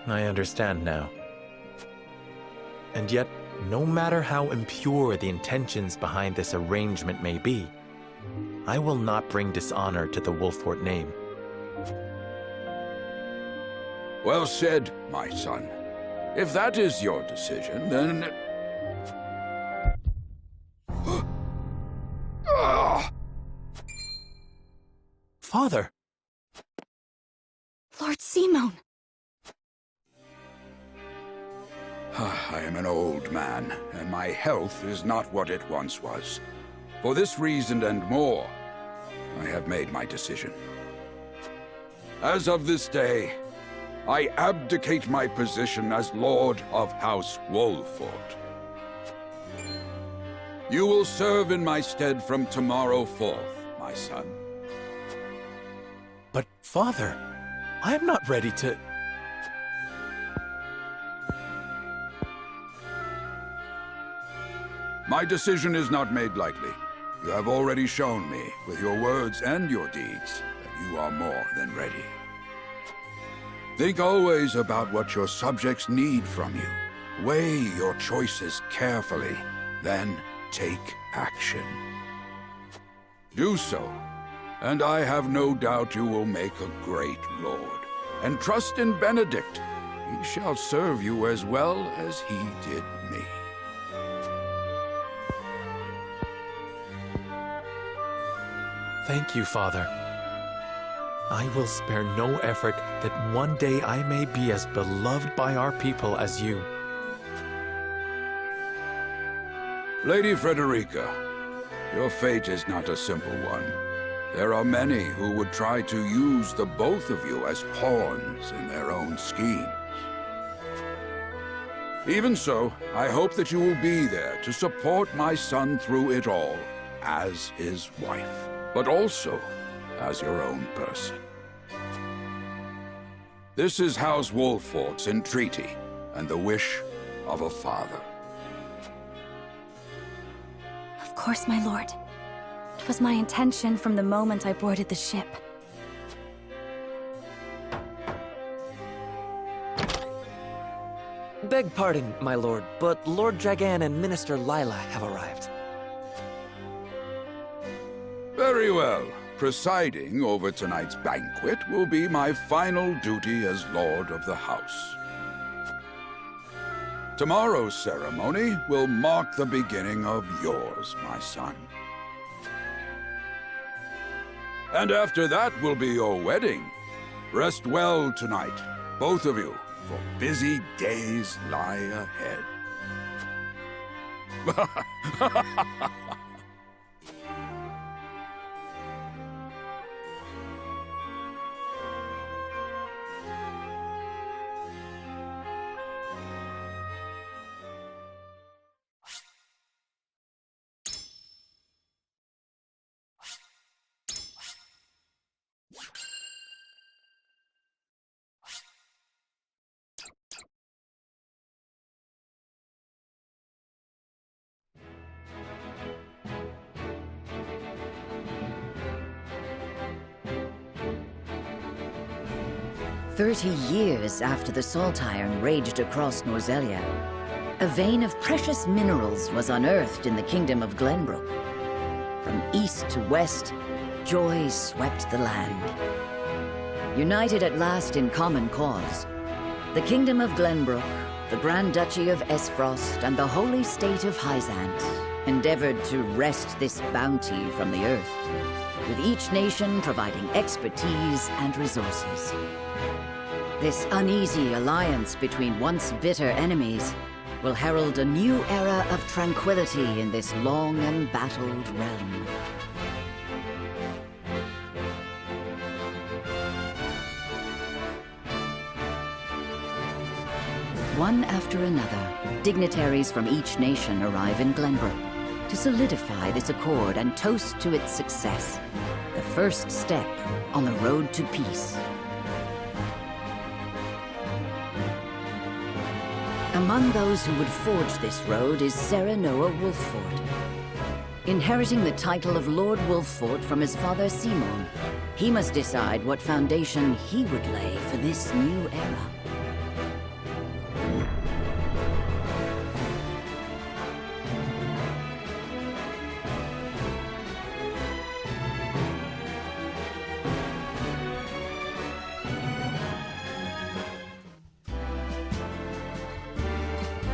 S5: I understand now. And yet, no matter how impure the intentions behind this arrangement may be, I will not bring dishonor to the Wolffort name.
S16: Well said, my son. If that is your decision, then...
S5: Father!
S7: Lord Simone!
S16: I am an old man, and my health is not what it once was. For this reason and more, I have made my decision. As of this day, I abdicate my position as Lord of House Wolffort. You will serve in my stead from tomorrow forth, my son.
S5: But, Father, I am not ready to...
S16: My decision is not made lightly. You have already shown me, with your words and your deeds, that you are more than ready. Think always about what your subjects need from you. Weigh your choices carefully, then take action. Do so, and I have no doubt you will make a great lord. And trust in Benedict. He shall serve you as well as he did me.
S5: Thank you, Father. I will spare no effort that one day I may be as beloved by our people as you.
S16: Lady Frederica, your fate is not a simple one. There are many who would try to use the both of you as pawns in their own schemes. Even so, I hope that you will be there to support my son through it all, as his wife, but also as your own person. This is House Wolffort's entreaty, and the wish of a father.
S7: Of course, my lord. It was my intention from the moment I boarded the ship.
S17: Beg pardon, my lord, but Lord Dragan and Minister Lila have arrived.
S16: Very well. Presiding over tonight's banquet will be my final duty as Lord of the House. Tomorrow's ceremony will mark the beginning of yours, my son. And after that will be your wedding. Rest well tonight, both of you, for busy days lie ahead.
S1: "30 years after the Saltiron raged across Norzelia, a vein of precious minerals was unearthed in the kingdom of Glenbrook. From east to west, joy swept the land. United at last in common cause, the kingdom of Glenbrook, the Grand Duchy of Aesfrost, and the holy state of Hyzante endeavored to wrest this bounty from the earth, with each nation providing expertise and resources. This uneasy alliance between once bitter enemies will herald a new era of tranquility in this long embattled realm. One after another, dignitaries from each nation arrive in Glenbrook to solidify this accord and toast to its success, the first step on the road to peace. Among those who would forge this road is Serenoa Wolffort. Inheriting the title of Lord Wolffort from his father Simon, he must decide what foundation he would lay for this new era.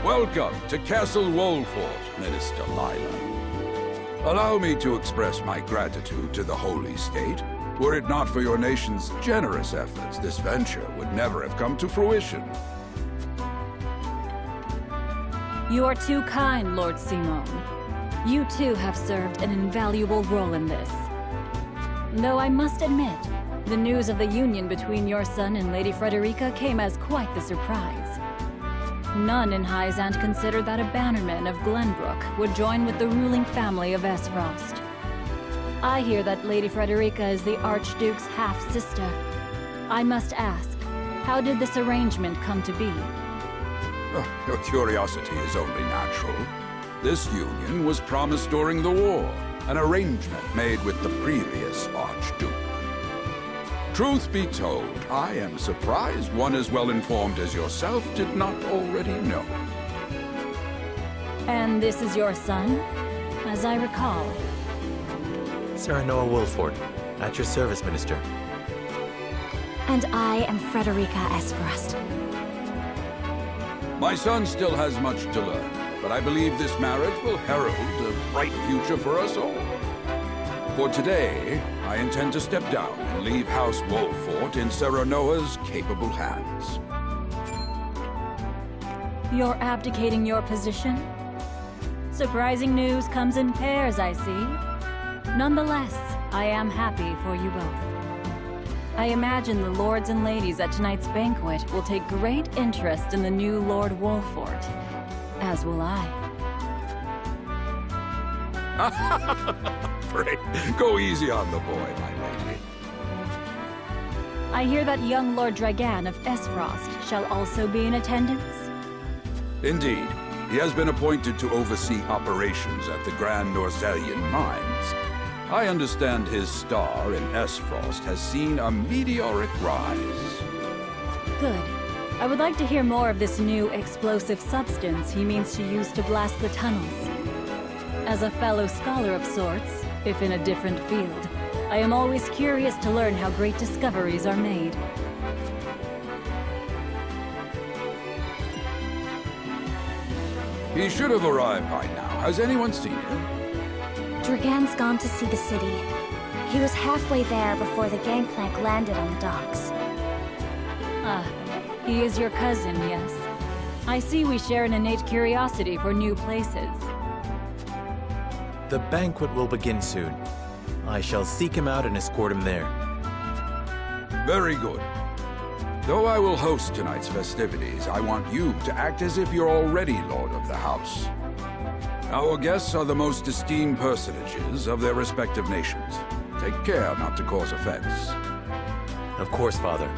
S16: Welcome to Castle Wolffort, Minister Lila. Allow me to express my gratitude to the Holy State. Were it not for your nation's generous efforts, this venture would never have come to fruition.
S3: You are too kind, Lord Simon. You too have served an invaluable role in this. Though I must admit, the news of the union between your son and Lady Frederica came as quite the surprise. None in Hyzante considered that a bannerman of Glenbrook would join with the ruling family of Aesfrost. I hear that Lady Frederica is the Archduke's half-sister. I must ask, how did this arrangement come to be?
S16: Your curiosity is only natural. This union was promised during the war, an arrangement made with the previous Archduke. Truth be told, I am surprised one as well-informed as yourself did not already know.
S3: And this is your son, as I recall.
S5: Serenoa Wolffort, at your service, Minister.
S7: And I am Frederica Aesfrost.
S16: My son still has much to learn, but I believe this marriage will herald a bright future for us all. For today, I intend to step down and leave House Wolffort in Serenoa's capable hands.
S3: You're abdicating your position? Surprising news comes in pairs, I see. Nonetheless, I am happy for you both. I imagine the lords and ladies at tonight's banquet will take great interest in the new Lord Wolffort, as will I.
S16: Pray, go easy on the boy, my lady.
S3: I hear that young Lord Dragan of Aesfrost shall also be in attendance?
S16: Indeed. He has been appointed to oversee operations at the Grand Norzelian mines. I understand his star in Aesfrost has seen a meteoric rise.
S3: Good. I would like to hear more of this new explosive substance he means to use to blast the tunnels. As a fellow scholar of sorts, if in a different field, I am always curious to learn how great discoveries are made.
S16: He should have arrived by now. Has anyone seen him?
S7: Dragan's gone to see the city. He was halfway there before the gangplank landed on the docks.
S3: Ah, he is your cousin, yes. I see we share an innate curiosity for new places.
S5: The banquet will begin soon. I shall seek him out and escort him there.
S16: Very good. Though I will host tonight's festivities, I want you to act as if you're already Lord of the House. Our guests are the most esteemed personages of their respective nations. Take care not to cause offense.
S5: Of course, Father.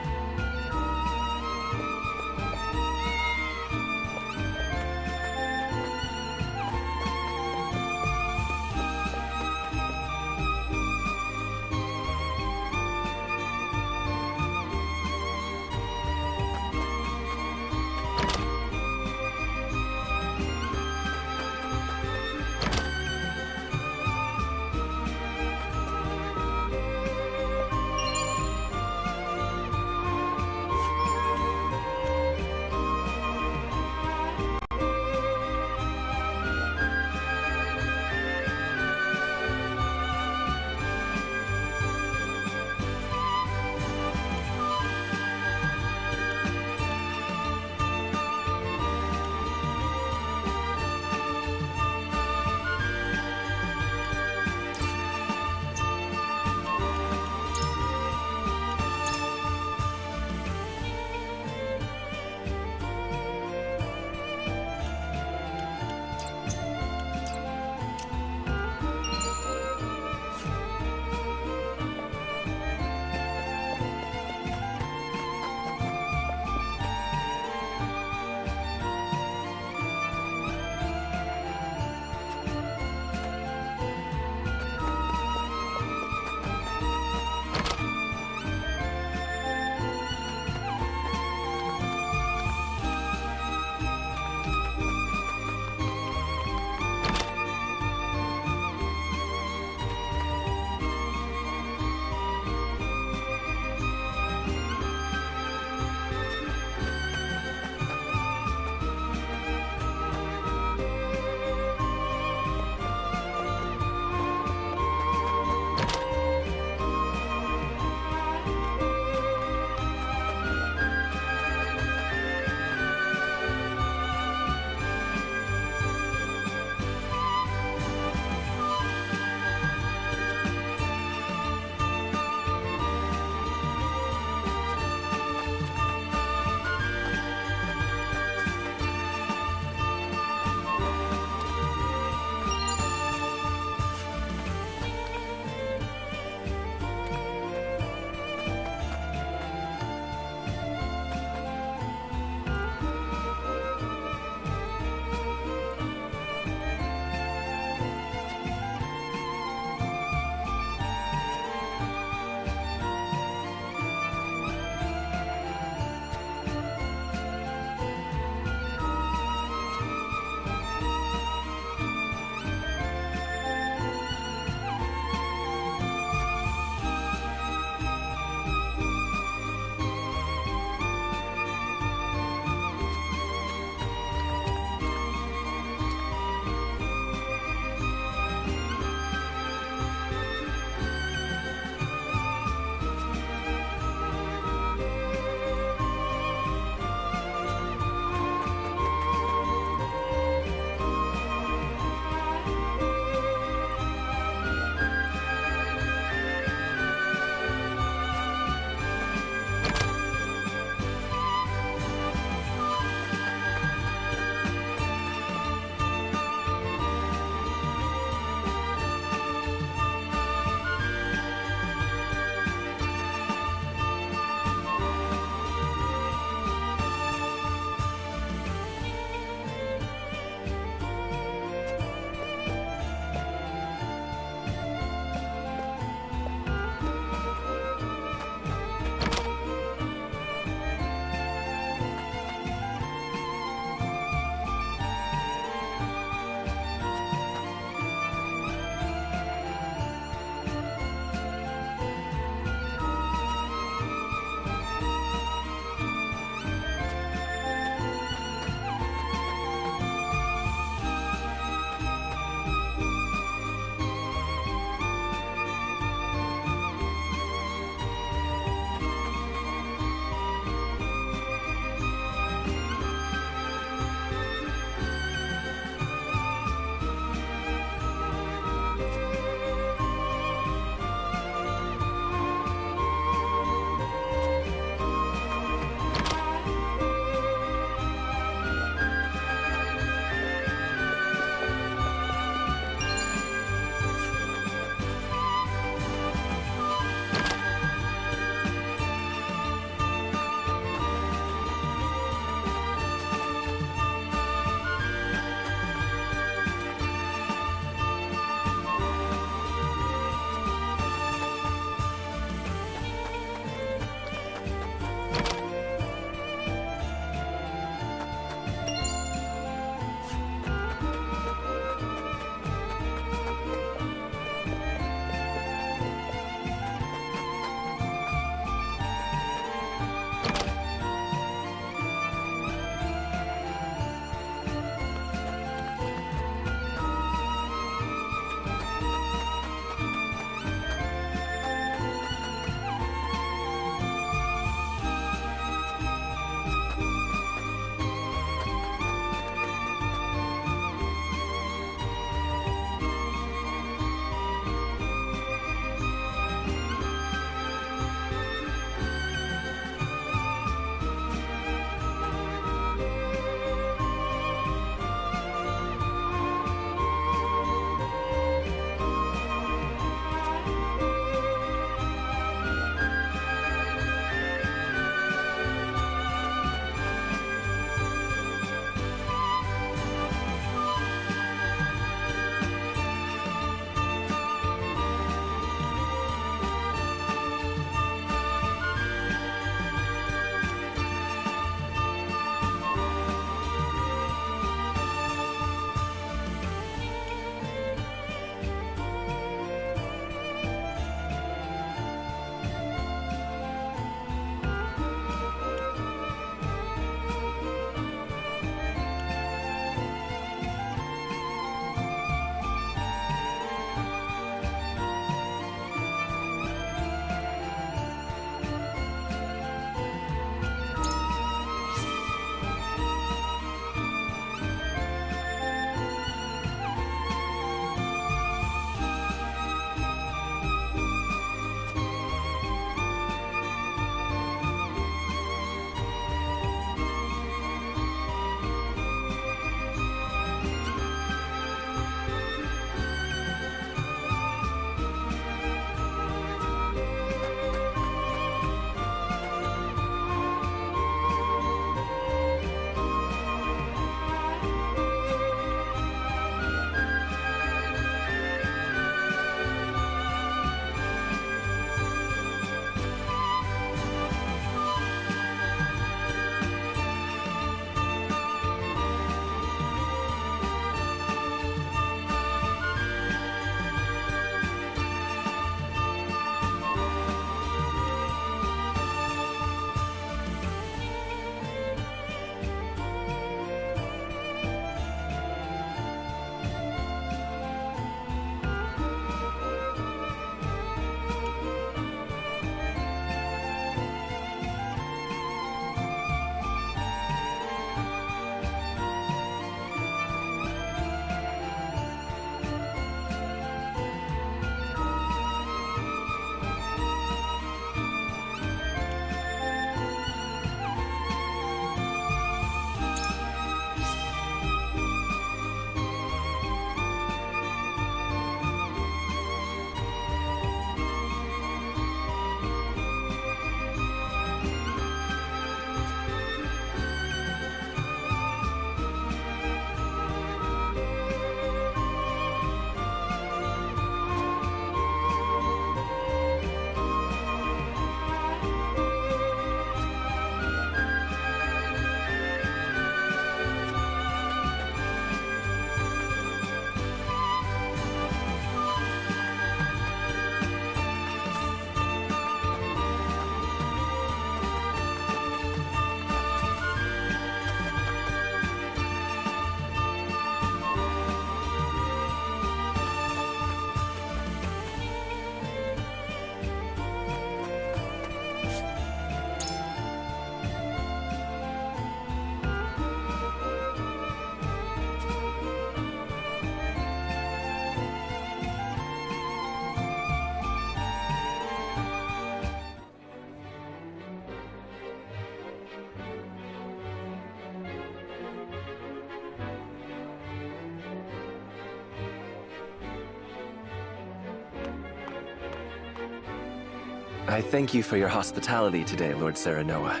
S17: I thank you for your hospitality today, Lord Serenoa.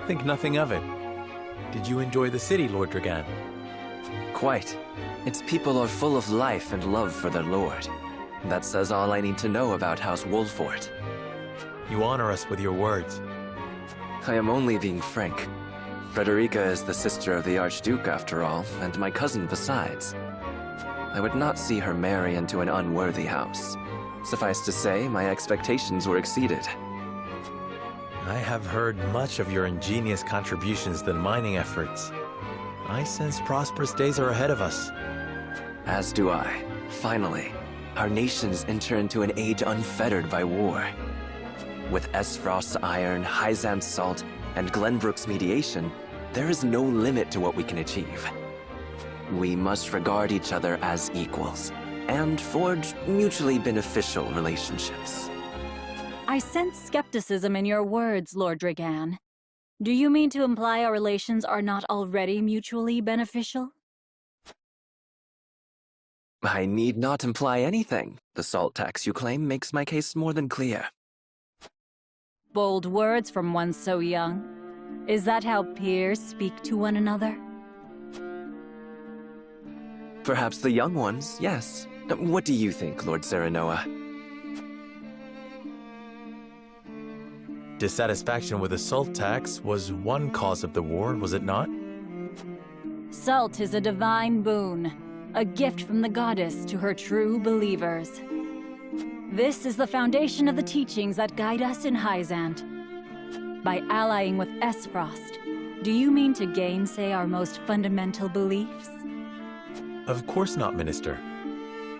S5: Think nothing of it. Did you enjoy the city, Lord Dragan?
S17: Quite. Its people are full of life and love for their lord. That says all I need to know about House Wolffort.
S5: You honor us with your words.
S17: I am only being frank. Frederica is the sister of the Archduke, after all, and my cousin besides. I would not see her marry into an unworthy house. Suffice to say, my expectations were exceeded.
S5: I have heard much of your ingenious contributions to the mining efforts. I sense prosperous days are ahead of us.
S17: As do I. Finally, our nations enter into an age unfettered by war. With Aesfrost's iron, Hyzante's salt, and Glenbrook's mediation, there is no limit to what we can achieve. We must regard each other as equals, and forge mutually beneficial relationships.
S3: I sense skepticism in your words, Lord Dragan. Do you mean to imply our relations are not already mutually beneficial?
S17: I need not imply anything. The salt tax you claim makes my case more than clear.
S3: Bold words from one so young. Is that how peers speak to one another?
S17: Perhaps the young ones, yes. What do you think, Lord Serenoa?
S5: Dissatisfaction with the salt tax was one cause of the war, was it not?
S3: Salt is a divine boon, a gift from the goddess to her true believers. This is the foundation of the teachings that guide us in Hyzante. By allying with Aesfrost, do you mean to gainsay our most fundamental beliefs?
S5: Of course not, Minister.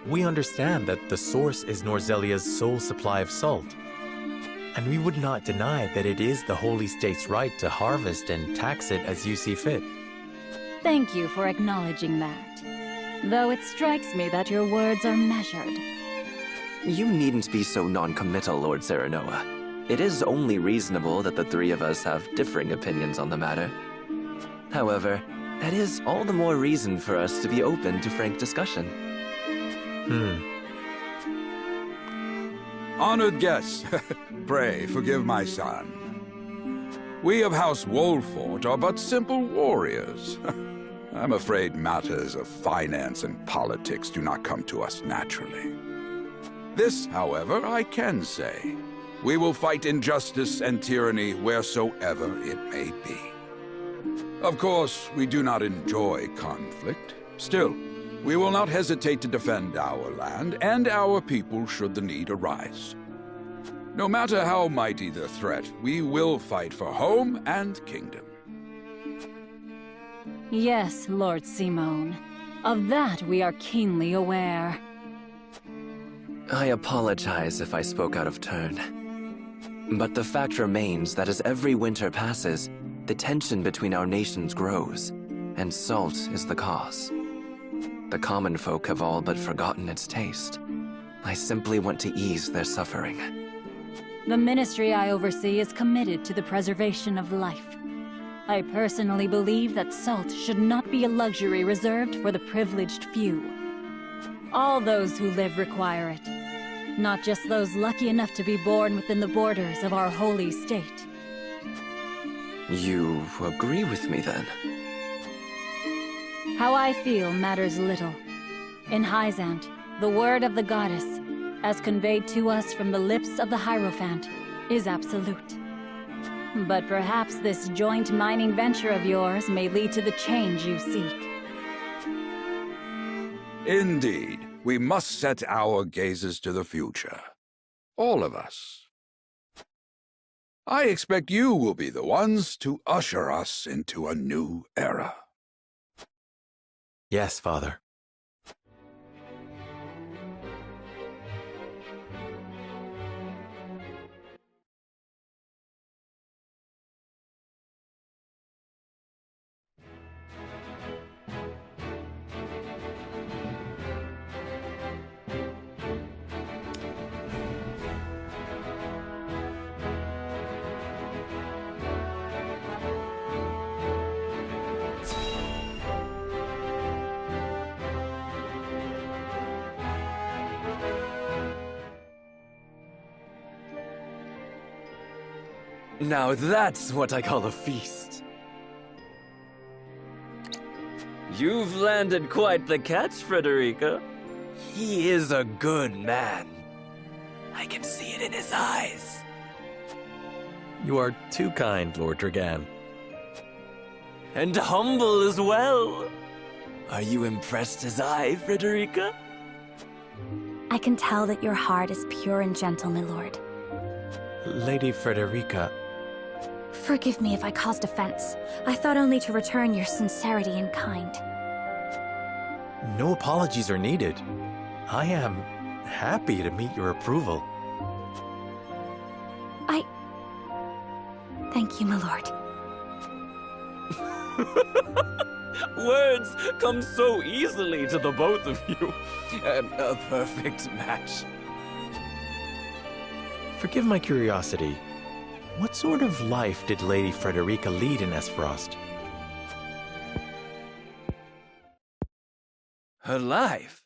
S5: We understand that the source is Norzelia's sole supply of salt. And we would not deny that it is the Holy State's right to harvest and tax it as you see fit.
S3: Thank you for acknowledging that. Though it strikes me that your words are measured.
S17: You needn't be so non-committal, Lord Serenoa. It is only reasonable that the three of us have differing opinions on the matter. However, that is all the more reason for us to be open to frank discussion.
S16: Honored guests, pray forgive my son. We of House Wolffort are but simple warriors. I'm afraid matters of finance and politics do not come to us naturally. This, however, I can say. We will fight injustice and tyranny wheresoever it may be. Of course, we do not enjoy conflict. Still, we will not hesitate to defend our land and our people should the need arise. No matter how mighty the threat, we will fight for home and kingdom.
S3: Yes, Lord Simone. Of that we are keenly aware.
S17: I apologize if I spoke out of turn. But the fact remains that as every winter passes, the tension between our nations grows, and salt is the cause. The common folk have all but forgotten its taste. I simply want to ease their suffering.
S3: The ministry I oversee is committed to the preservation of life. I personally believe that salt should not be a luxury reserved for the privileged few. All those who live require it. Not just those lucky enough to be born within the borders of our holy state.
S17: You agree with me, then?
S3: How I feel matters little. In Hyzante, the word of the goddess, as conveyed to us from the lips of the Hierophant, is absolute. But perhaps this joint mining venture of yours may lead to the change you seek.
S16: Indeed. We must set our gazes to the future. All of us. I expect you will be the ones to usher us into a new era.
S5: Yes, Father.
S17: Now that's what I call a feast. You've landed quite the catch, Frederica. He is a good man. I can see it in his eyes.
S5: You are too kind, Lord Dragan.
S17: And humble as well. Are you impressed as I, Frederica?
S7: I can tell that your heart is pure and gentle, my lord.
S5: Lady Frederica...
S7: Forgive me if I caused offense. I thought only to return your sincerity and kind.
S5: No apologies are needed. I am happy to meet your approval.
S7: Thank you, my lord.
S17: Words come so easily to the both of you. A perfect match.
S5: Forgive my curiosity. What sort of life did Lady Frederica lead in Aesfrost?
S17: Her life?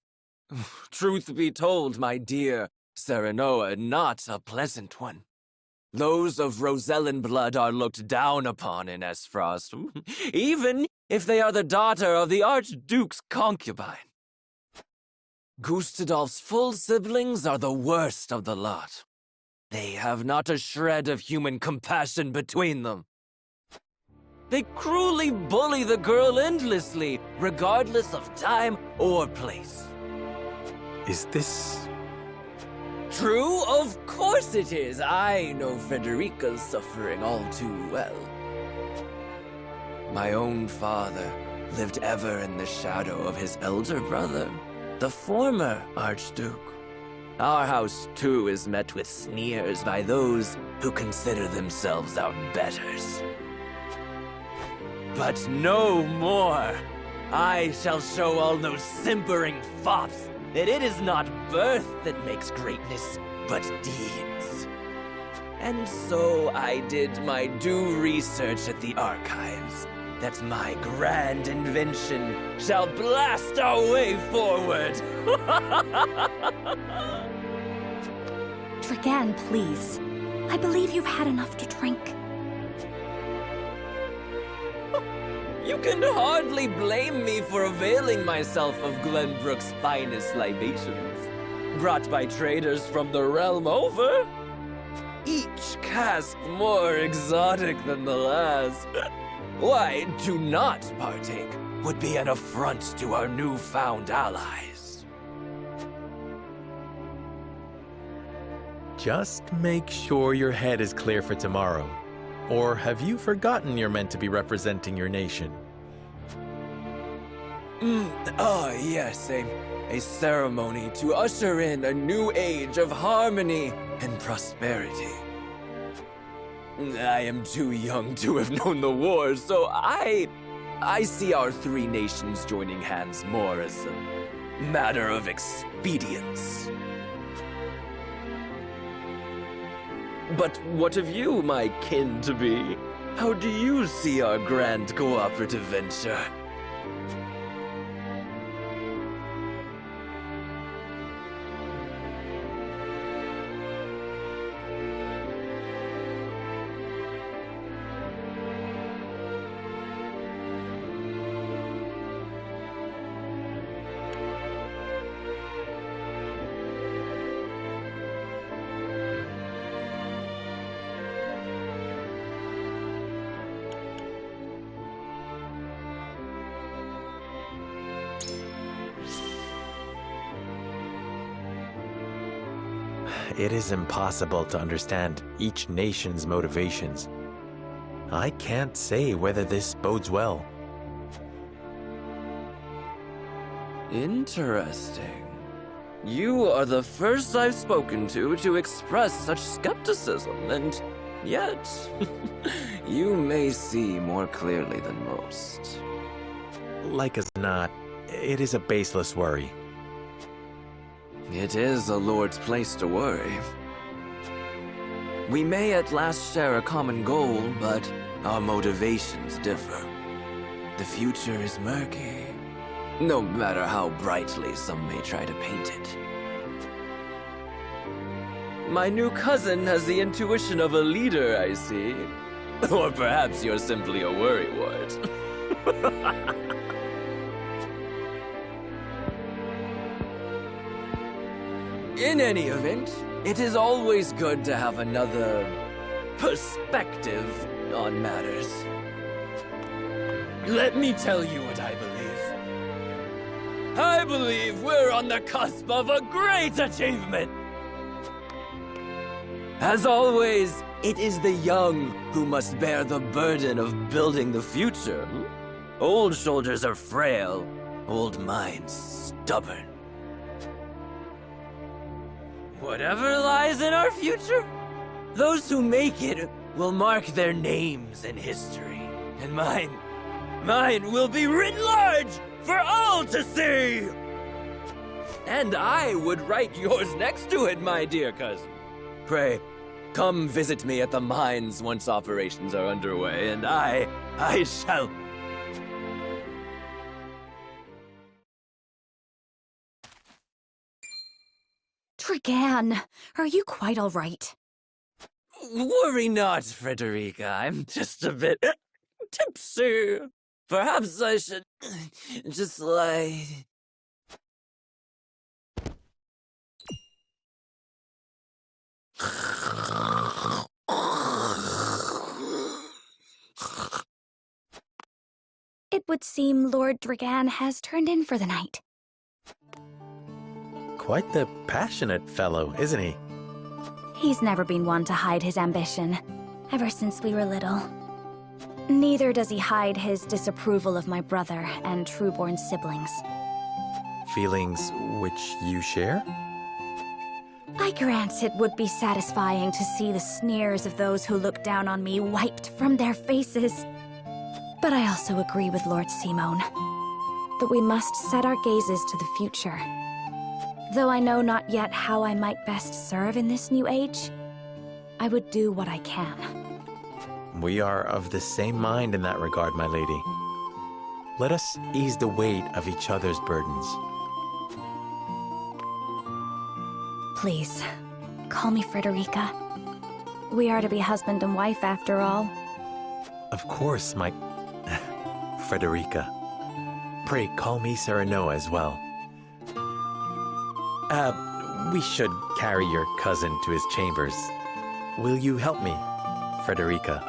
S17: Truth be told, my dear Serenoa, not a pleasant one. Those of Rosellan blood are looked down upon in Aesfrost, even if they are the daughter of the Archduke's concubine. Gustadolf's full siblings are the worst of the lot. They have not a shred of human compassion between them. They cruelly bully the girl endlessly, regardless of time or place.
S5: Is this...
S17: True? Of course it is. I know Frederica's suffering all too well. My own father lived ever in the shadow of his elder brother, the former Archduke. Our house, too, is met with sneers by those who consider themselves our betters. But no more! I shall show all those simpering fops that it is not birth that makes greatness, but deeds. And so I did my due research at the archives, that my grand invention shall blast our way forward.
S7: Dragan, please. I believe you've had enough to drink.
S17: You can hardly blame me for availing myself of Glenbrook's finest libations, brought by traders from the realm over. Each cask more exotic than the last. Why, to not partake would be an affront to our newfound allies.
S5: Just make sure your head is clear for tomorrow. Or have you forgotten you're meant to be representing your nation?
S17: Yes, a ceremony to usher in a new age of harmony and prosperity. I am too young to have known the wars, so I see our three nations joining hands more as a matter of expedience. But what of you, my kin-to-be? How do you see our grand cooperative venture?
S5: It is impossible to understand each nation's motivations. I can't say whether this bodes well.
S17: Interesting. You are the first I've spoken to express such skepticism, and yet, you may see more clearly than most.
S5: Like as not, it is a baseless worry.
S17: It is a lord's place to worry. We may at last share a common goal, but our motivations differ. The future is murky, no matter how brightly some may try to paint it. My new cousin has the intuition of a leader, I see. Or perhaps you're simply a worrywart. In any event, it is always good to have another perspective on matters. Let me tell you what I believe. I believe we're on the cusp of a great achievement. As always, it is the young who must bear the burden of building the future. Old shoulders are frail, old minds stubborn. Whatever lies in our future, those who make it will mark their names in history. And mine will be written large for all to see! And I would write yours next to it, my dear cousin. Pray, come visit me at the mines once operations are underway, and I shall...
S7: Dragan, are you quite all right?
S17: Worry not, Frederica. I'm just a bit tipsy. Perhaps I should just lie...
S7: It would seem Lord Dragan has turned in for the night.
S5: Quite the passionate fellow, isn't he?
S7: He's never been one to hide his ambition, ever since we were little. Neither does he hide his disapproval of my brother and trueborn siblings.
S5: Feelings which you share?
S7: I grant it would be satisfying to see the sneers of those who look down on me wiped from their faces. But I also agree with Lord Simone that we must set our gazes to the future. Though I know not yet how I might best serve in this new age, I would do what I can.
S5: We are of the same mind in that regard, my lady. Let us ease the weight of each other's burdens.
S7: Please, call me Frederica. We are to be husband and wife after all.
S5: Of course, my... Frederica. Pray, call me Serenoa as well. We should carry your cousin to his chambers. Will you help me, Frederica?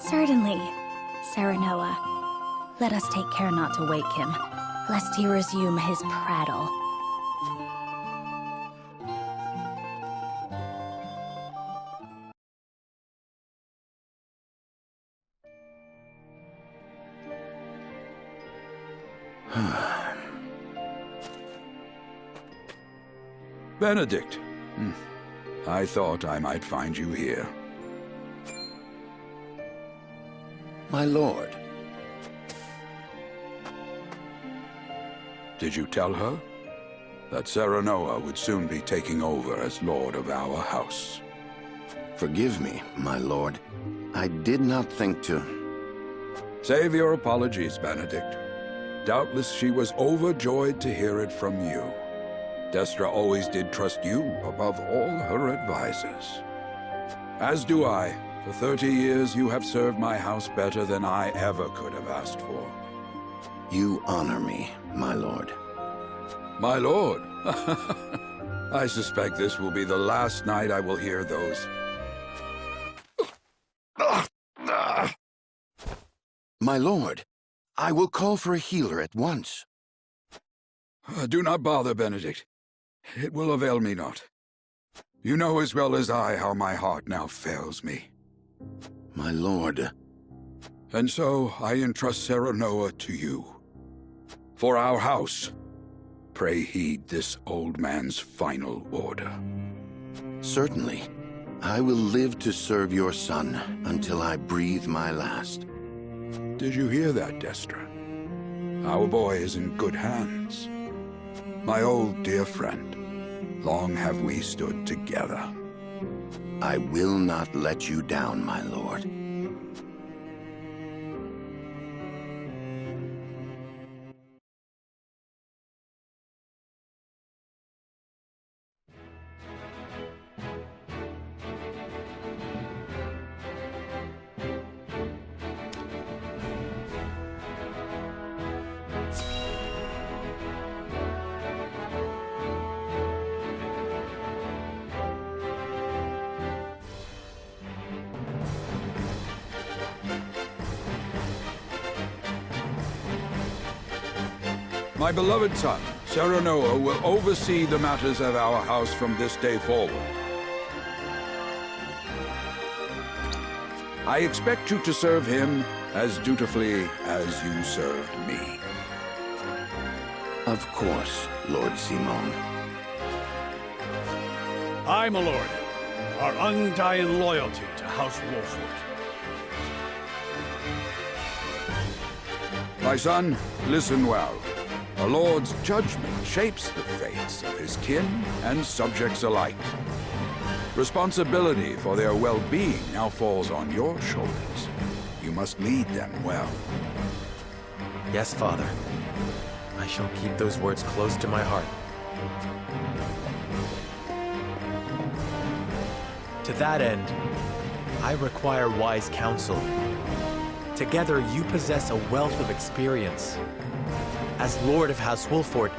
S7: Certainly, Serenoa. Let us take care not to wake him, lest he resume his prattle.
S16: Benedict. I thought I might find you here.
S6: My lord.
S16: Did you tell her that Serenoa would soon be taking over as lord of our house?
S6: Forgive me, my lord. I did not think to...
S16: Save your apologies, Benedict. Doubtless she was overjoyed to hear it from you. Destra always did trust you above all her advisors. As do I. For 30 years you have served my house better than I ever could have asked for.
S6: You honor me, my lord.
S16: My lord? I suspect this will be the last night I will hear those.
S6: My lord, I will call for a healer at once.
S16: Do not bother, Benedict. It will avail me not. You know as well as I how my heart now fails me.
S6: My lord.
S16: And so I entrust Serenoa to you. For our house, pray heed this old man's final order.
S6: Certainly. I will live to serve your son until I breathe my last.
S16: Did you hear that, Destra? Our boy is in good hands. My old dear friend, long have we stood together.
S6: I will not let you down, my lord.
S16: My beloved son, Serenoa, will oversee the matters of our house from this day forward. I expect you to serve him as dutifully as you served me.
S6: Of course, Lord Simon.
S15: Aye, my lord. Our undying loyalty to House Wolffort.
S16: My son, listen well. A lord's judgment shapes the fates of his kin and subjects alike. Responsibility for their well-being now falls on your shoulders. You must lead them well.
S5: Yes, Father. I shall keep those words close to my heart. To that end, I require wise counsel. Together, you possess a wealth of experience. As Lord of House Wolffort,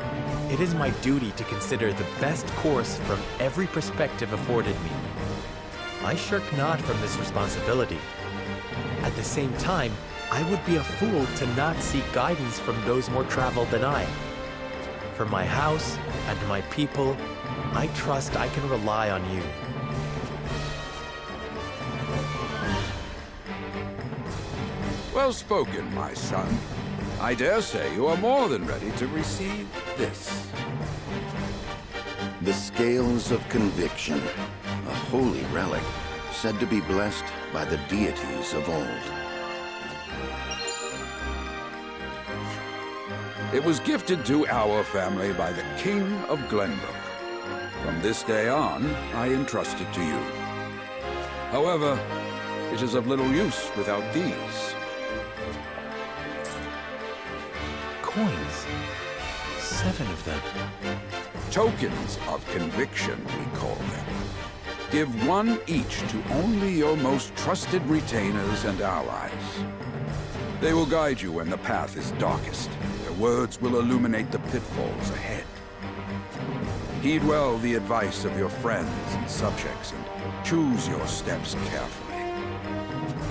S5: it is my duty to consider the best course from every perspective afforded me. I shirk not from this responsibility. At the same time, I would be a fool to not seek guidance from those more traveled than I. For my house and my people, I trust I can rely on you.
S16: Well spoken, my son. I dare say you are more than ready to receive this.
S6: The Scales of Conviction, a holy relic said to be blessed by the deities of old.
S16: It was gifted to our family by the King of Glenbrook. From this day on, I entrust it to you. However, it is of little use without these.
S5: Coins. 7 of them.
S16: Tokens of conviction, we call them. Give one each to only your most trusted retainers and allies. They will guide you when the path is darkest. Their words will illuminate the pitfalls ahead. Heed well the advice of your friends and subjects, and choose your steps carefully.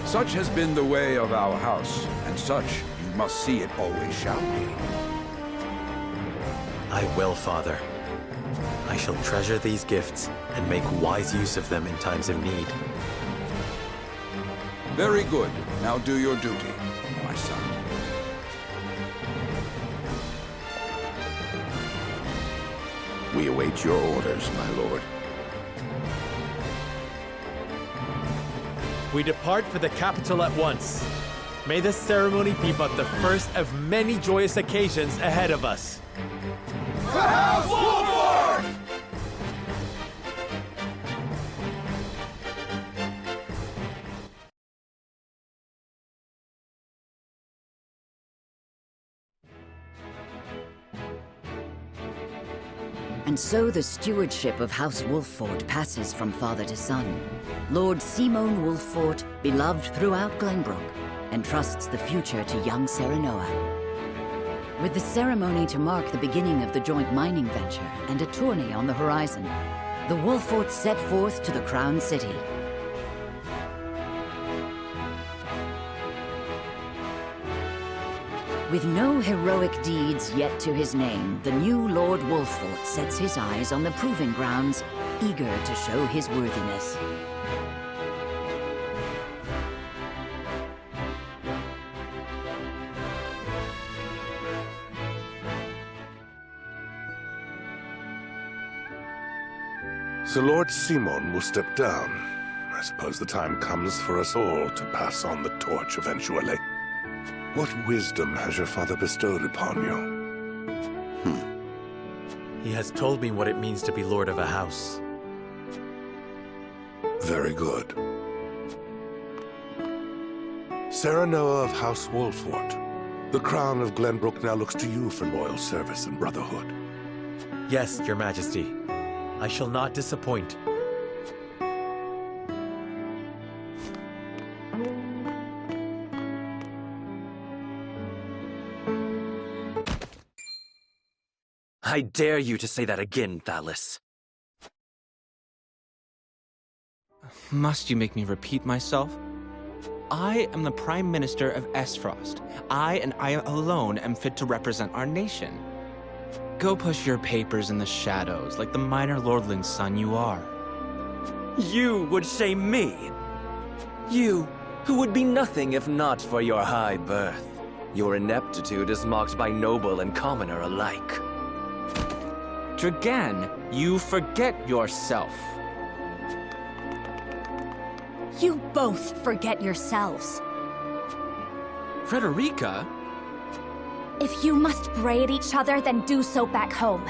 S16: Such has been the way of our house, and such you must see it always shall be.
S5: I will, Father. I shall treasure these gifts and make wise use of them in times of need.
S16: Very good. Now do your duty, my son.
S6: We await your orders, my lord.
S5: We depart for the capital at once. May this ceremony be but the first of many joyous occasions ahead of us.
S18: To House Wolffort!
S1: And so the stewardship of House Wolffort passes from father to son. Lord Simon Wolffort, beloved throughout Glenbrook, entrusts the future to young Serenoa. With the ceremony to mark the beginning of the joint mining venture and a tourney on the horizon, the Wolfforts set forth to the Crown City. With no heroic deeds yet to his name, the new Lord Wolffort sets his eyes on the proving grounds, eager to show his worthiness.
S19: So Lord Simon will step down. I suppose the time comes for us all to pass on the torch eventually. What wisdom has your father bestowed upon you?
S5: He has told me what it means to be lord of a house.
S19: Very good. Serenoa of House Wolffort, the crown of Glenbrook now looks to you for loyal service and brotherhood.
S5: Yes, Your Majesty. I shall not disappoint.
S17: I dare you to say that again, Thalis.
S20: Must you make me repeat myself? I am the Prime Minister of Aesfrost. I and I alone am fit to represent our nation. Go push your papers in the shadows like the minor lordling's son you are.
S17: You would shame me? You, who would be nothing if not for your high birth. Your ineptitude is mocked by noble and commoner alike.
S20: Dragan, you forget yourself.
S7: You both forget yourselves.
S20: Frederica?
S7: If you must bray at each other, then do so back home.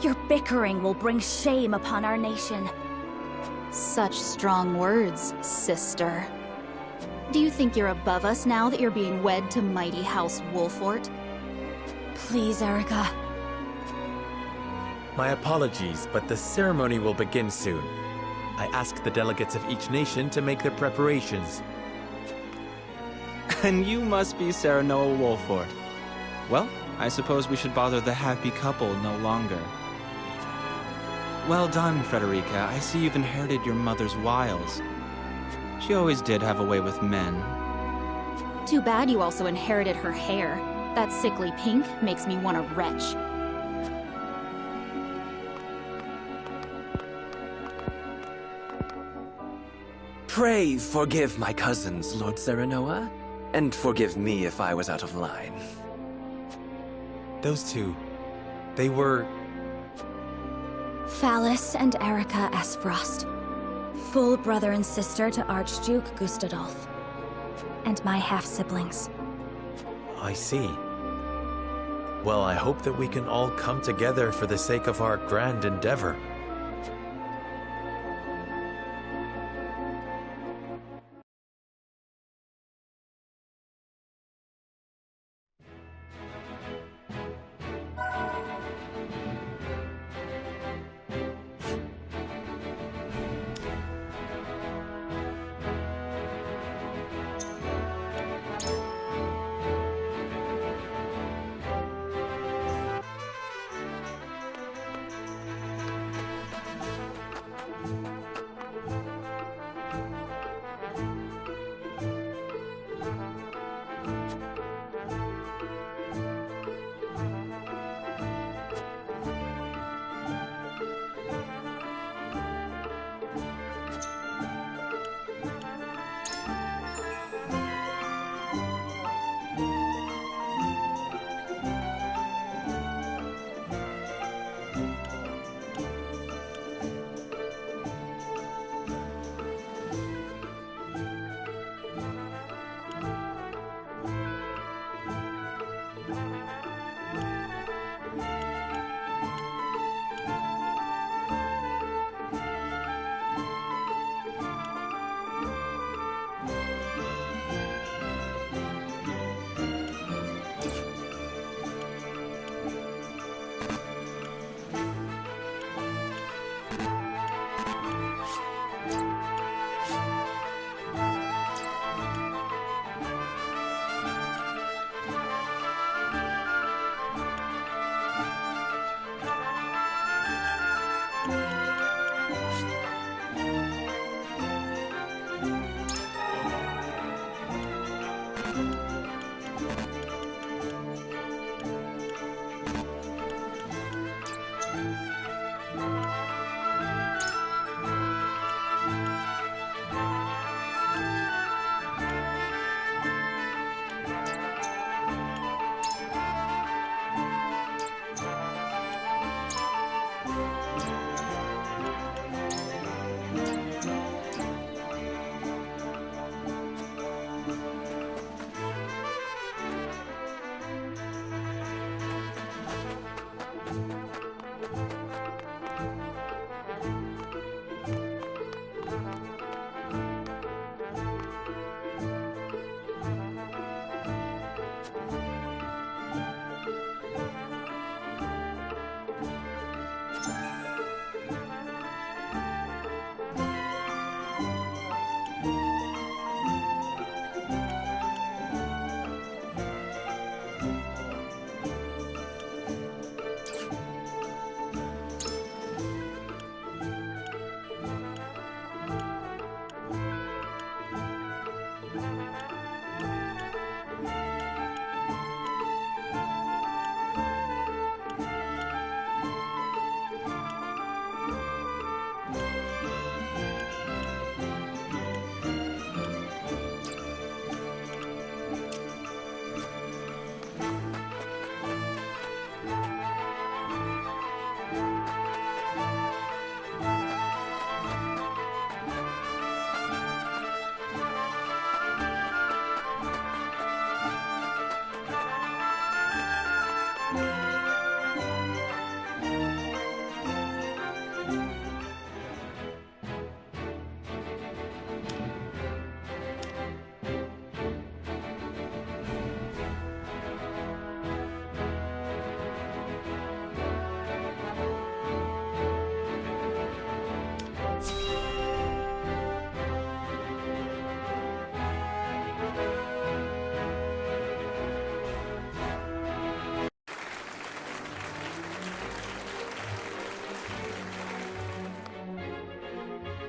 S7: Your bickering will bring shame upon our nation.
S21: Such strong words, sister. Do you think you're above us now that you're being wed to mighty House Wolffort?
S7: Please, Erica.
S5: My apologies, but the ceremony will begin soon. I ask the delegates of each nation to make their preparations.
S20: And you must be Serenoa Wolffort. Well, I suppose we should bother the happy couple no longer. Well done, Frederica. I see you've inherited your mother's wiles. She always did have a way with men.
S21: Too bad you also inherited her hair. That sickly pink makes me want to retch.
S17: Pray forgive my cousins, Lord Serenoa, and forgive me if I was out of line.
S5: Those two, they were...
S7: Phallus and Erica Aesfrost. Full brother and sister to Archduke Gustadolf. And my half-siblings.
S5: I see. Well, I hope that we can all come together for the sake of our grand endeavor.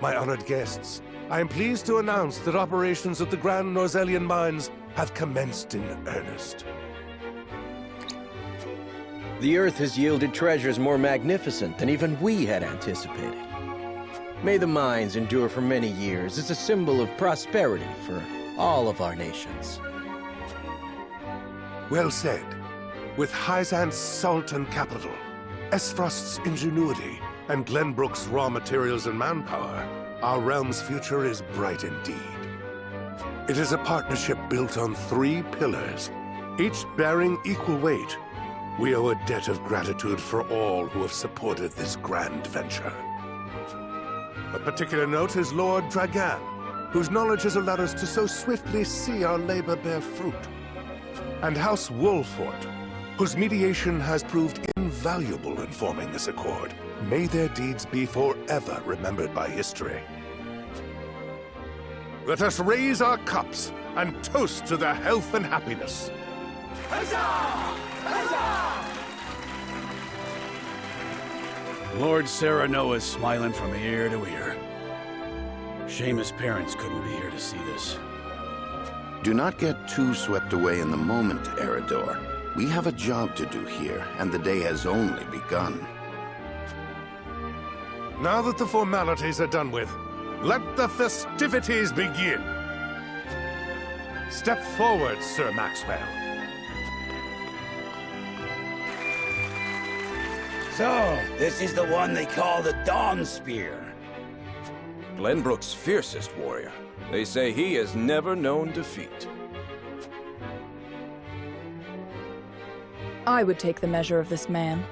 S19: My honored guests, I am pleased to announce that operations at the Grand Norzelian mines have commenced in earnest.
S12: The Earth has yielded treasures more magnificent than even we had anticipated. May the mines endure for many years as a symbol of prosperity for all of our nations.
S19: Well said. With Hyzante's salt and capital, Aesfrost's ingenuity, and Glenbrook's raw materials and manpower, our realm's future is bright indeed. It is a partnership built on 3 pillars, each bearing equal weight. We owe a debt of gratitude for all who have supported this grand venture. A particular note is Lord Dragan, whose knowledge has allowed us to so swiftly see our labor bear fruit. And House Wolffort, whose mediation has proved invaluable in forming this accord. May their deeds be forever remembered by history. Let us raise our cups and toast to their health and happiness.
S15: Huzzah! Huzzah! Lord Serenoa is smiling from ear to ear. Shame his parents couldn't be here to see this.
S6: Do not get too swept away in the moment, Eridor. We have a job to do here, and the day has only begun.
S19: Now that the formalities are done with, let the festivities begin. Step forward, Sir Maxwell.
S8: So, this is the one they call the Dawn Spear.
S10: Glenbrook's fiercest warrior. They say he has never known defeat.
S22: I would take the measure of this man.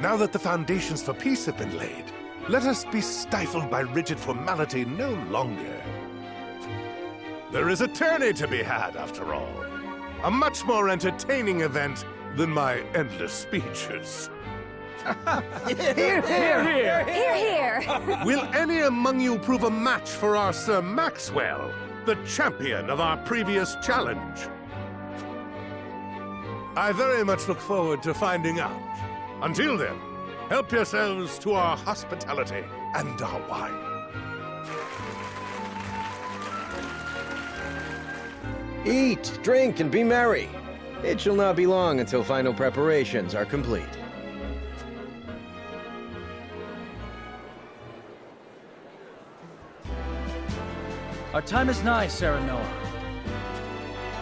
S19: Now that the foundations for peace have been laid, let us be stifled by rigid formality no longer. There is a tourney to be had, after all. A much more entertaining event than my endless speeches.
S2: Hear, hear! Hear, hear!
S19: Will any among you prove a match for our Sir Maxwell, the champion of our previous challenge? I very much look forward to finding out. Until then, help yourselves to our hospitality and our wine.
S12: Eat, drink, and be merry. It shall not be long until final preparations are complete.
S4: Our time is nigh, Serenoa.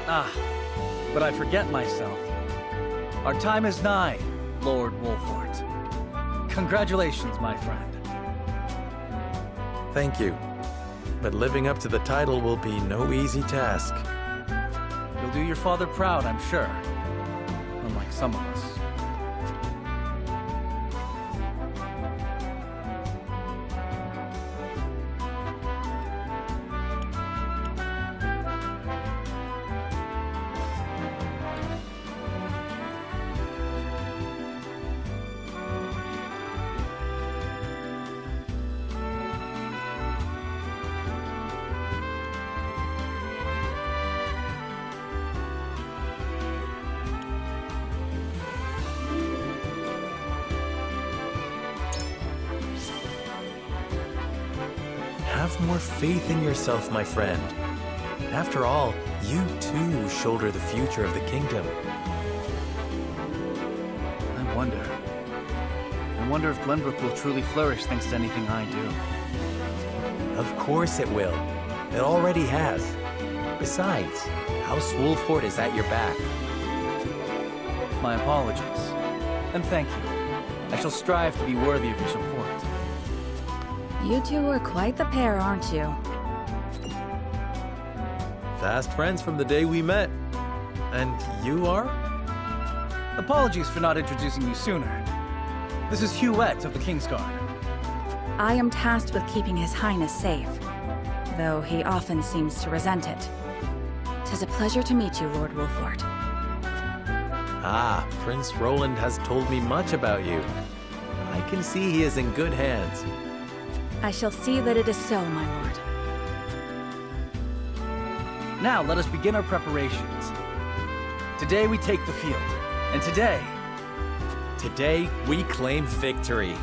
S4: Ah, but I forget myself. Our time is nigh, Lord Wolffort. Congratulations, my friend.
S5: Thank you. But living up to the title will be no easy task.
S4: You'll do your father proud, I'm sure. Unlike some of us.
S5: Have more faith in yourself, my friend. After all, you too shoulder the future of the kingdom.
S4: I wonder if Glenbrook will truly flourish thanks to anything I do.
S5: Of course it will. It already has. Besides, House Wolffort is at your back.
S4: My apologies. And thank you. I shall strive to be worthy of your support.
S7: You two are quite the pair, aren't you?
S5: Fast friends from the day we met. And you are?
S4: Apologies for not introducing you sooner. This is Huette of the Kingsguard.
S7: I am tasked with keeping His Highness safe, though he often seems to resent it. 'Tis a pleasure to meet you, Lord Wolffort.
S5: Ah, Prince Roland has told me much about you. I can see he is in good hands.
S7: I shall see that it is so, my lord.
S4: Now let us begin our preparations. Today we take the field, and today
S5: Today, we claim victory.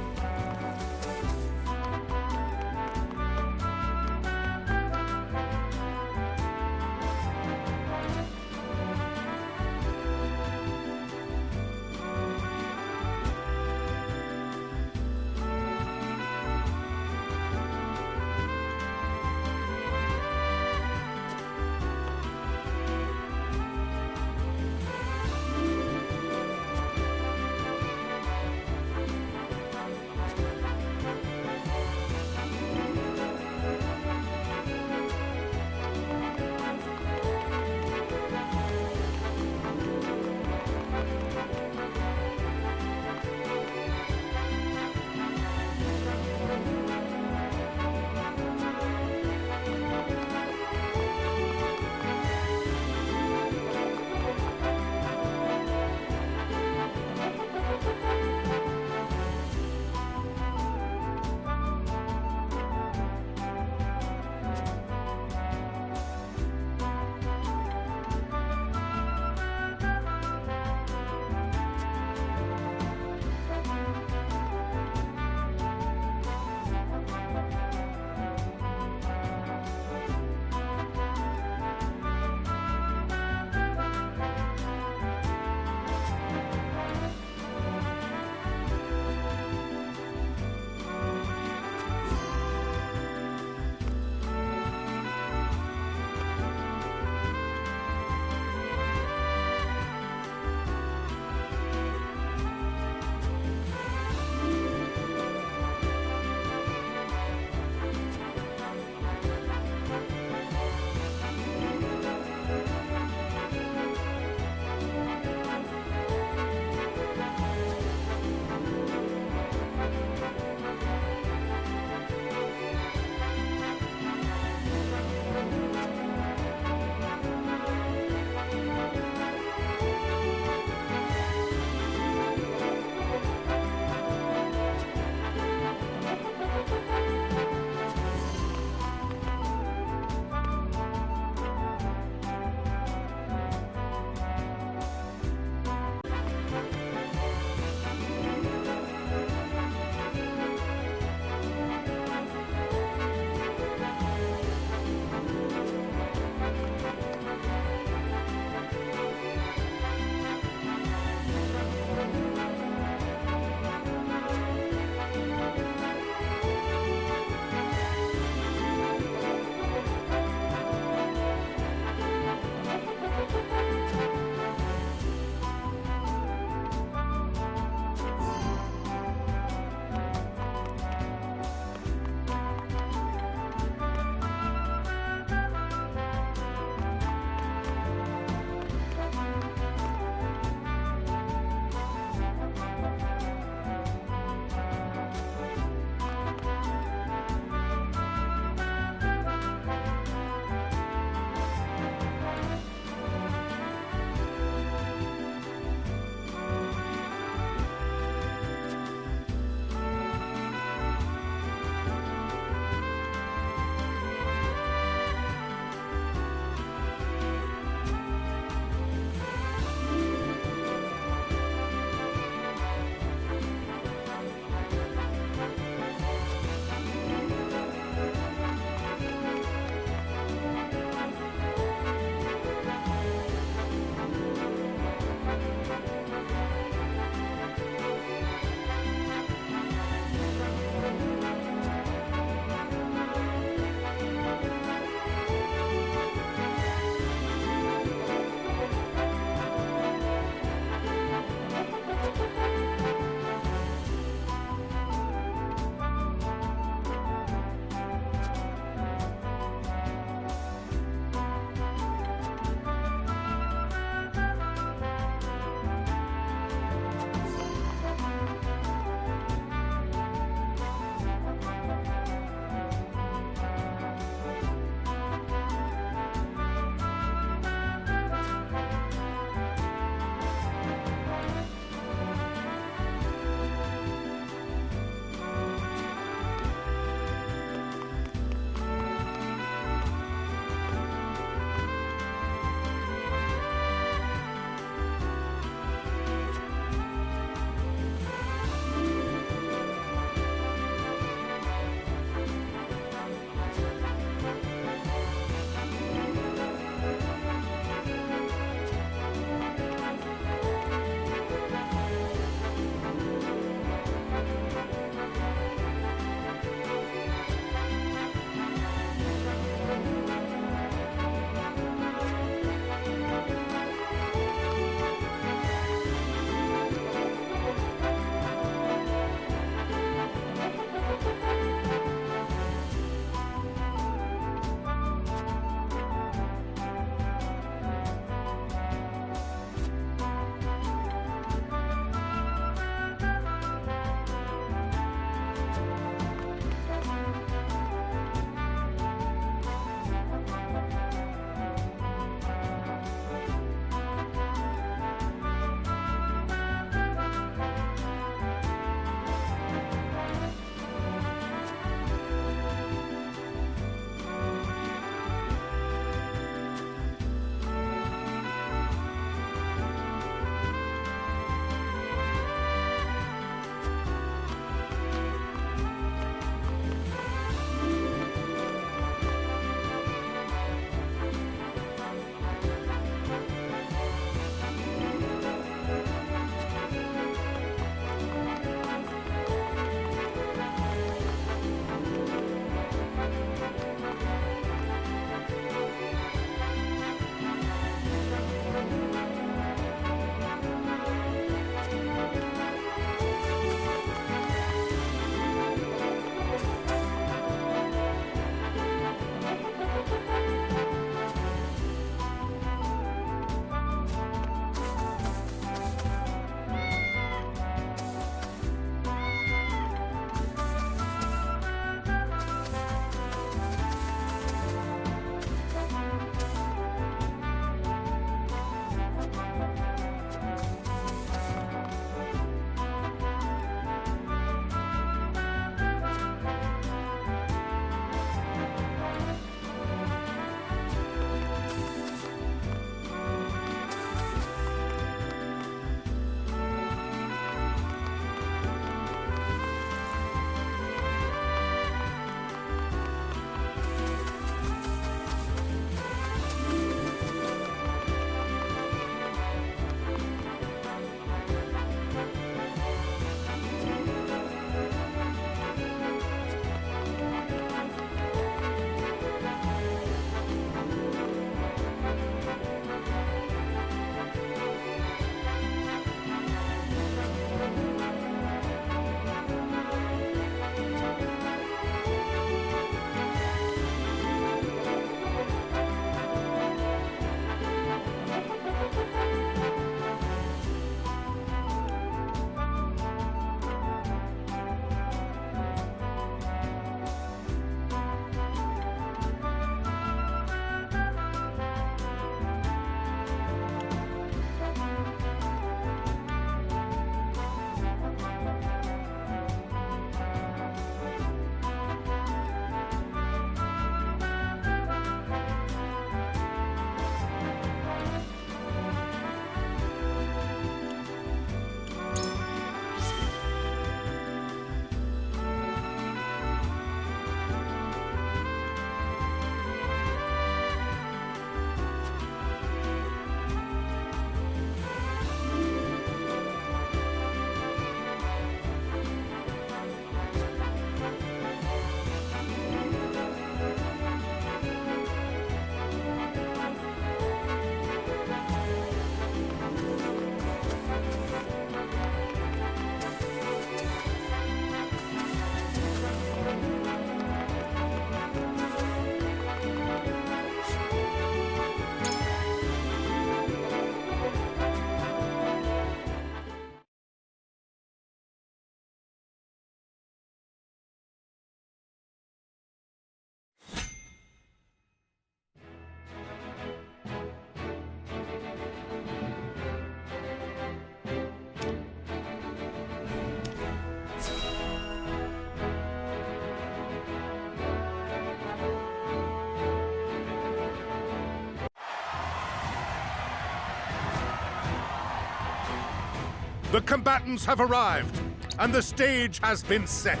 S19: The combatants have arrived, and the stage has been set.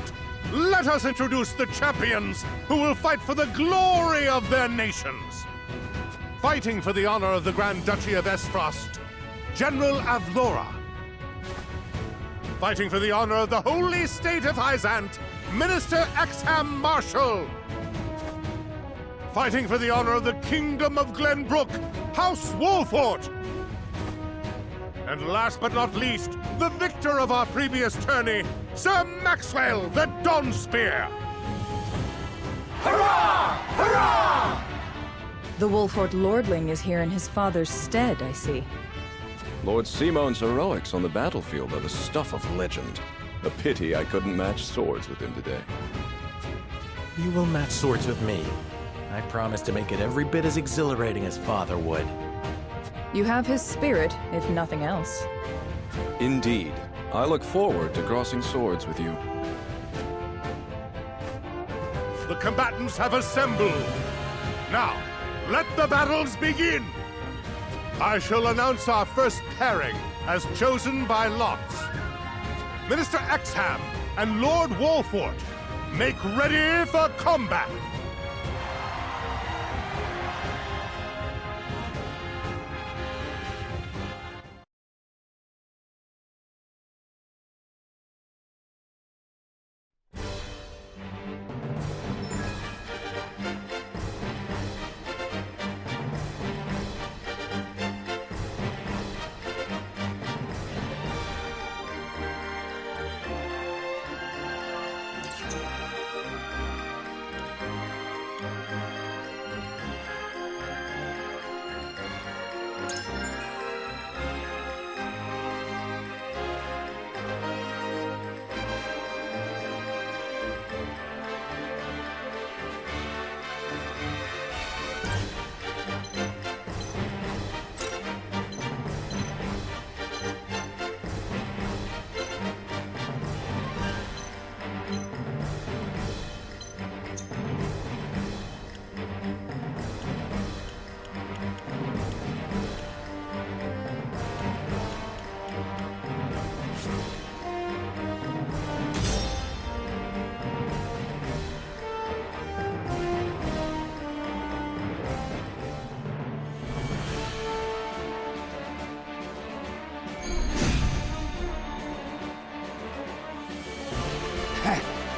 S19: Let us introduce the champions who will fight for the glory of their nations. Fighting for the honor of the Grand Duchy of Aesfrost, General Avlora. Fighting for the honor of the holy state of Hyzante, Minister Exham Marshal. Fighting for the honor of the Kingdom of Glenbrook, House Wolffort. And last but not least, the victor of our previous tourney, Sir Maxwell the Dawnspear.
S22: Hurrah! Hurrah! The Wolffort lordling is here in his father's stead, I see.
S11: Lord Simon's heroics on the battlefield are the stuff of legend. A pity I couldn't match swords with him today.
S5: You will match swords with me. I promise to make it every bit as exhilarating as Father would.
S22: You have his spirit, if nothing else.
S11: Indeed. I look forward to crossing swords with you.
S19: The combatants have assembled. Now, let the battles begin! I shall announce our first pairing as chosen by lots. Minister Exham and Lord Wolffort, make ready for combat!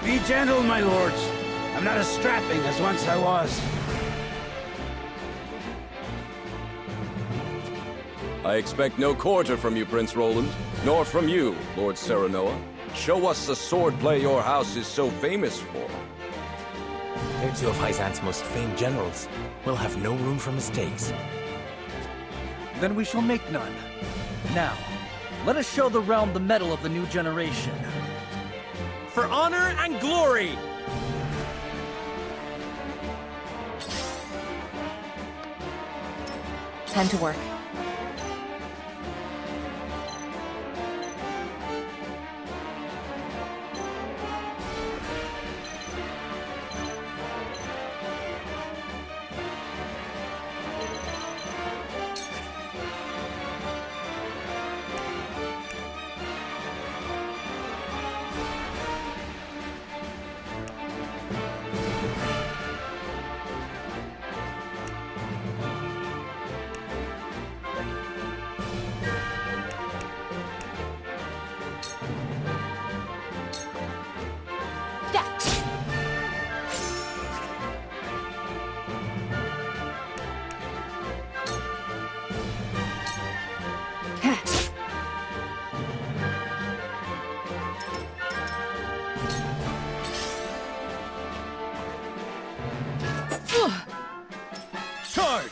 S8: Be gentle, my lords. I'm not as strapping as once I was.
S11: I expect no quarter from you, Prince Roland, nor from you, Lord Serenoa. Show us the swordplay your house is so famous for.
S5: They're two of Hyzante's most famed generals. We'll have no room for mistakes.
S4: Then we shall make none. Now, let us show the realm the mettle of the new generation. For honor and glory!
S14: Time to work.
S4: Charge!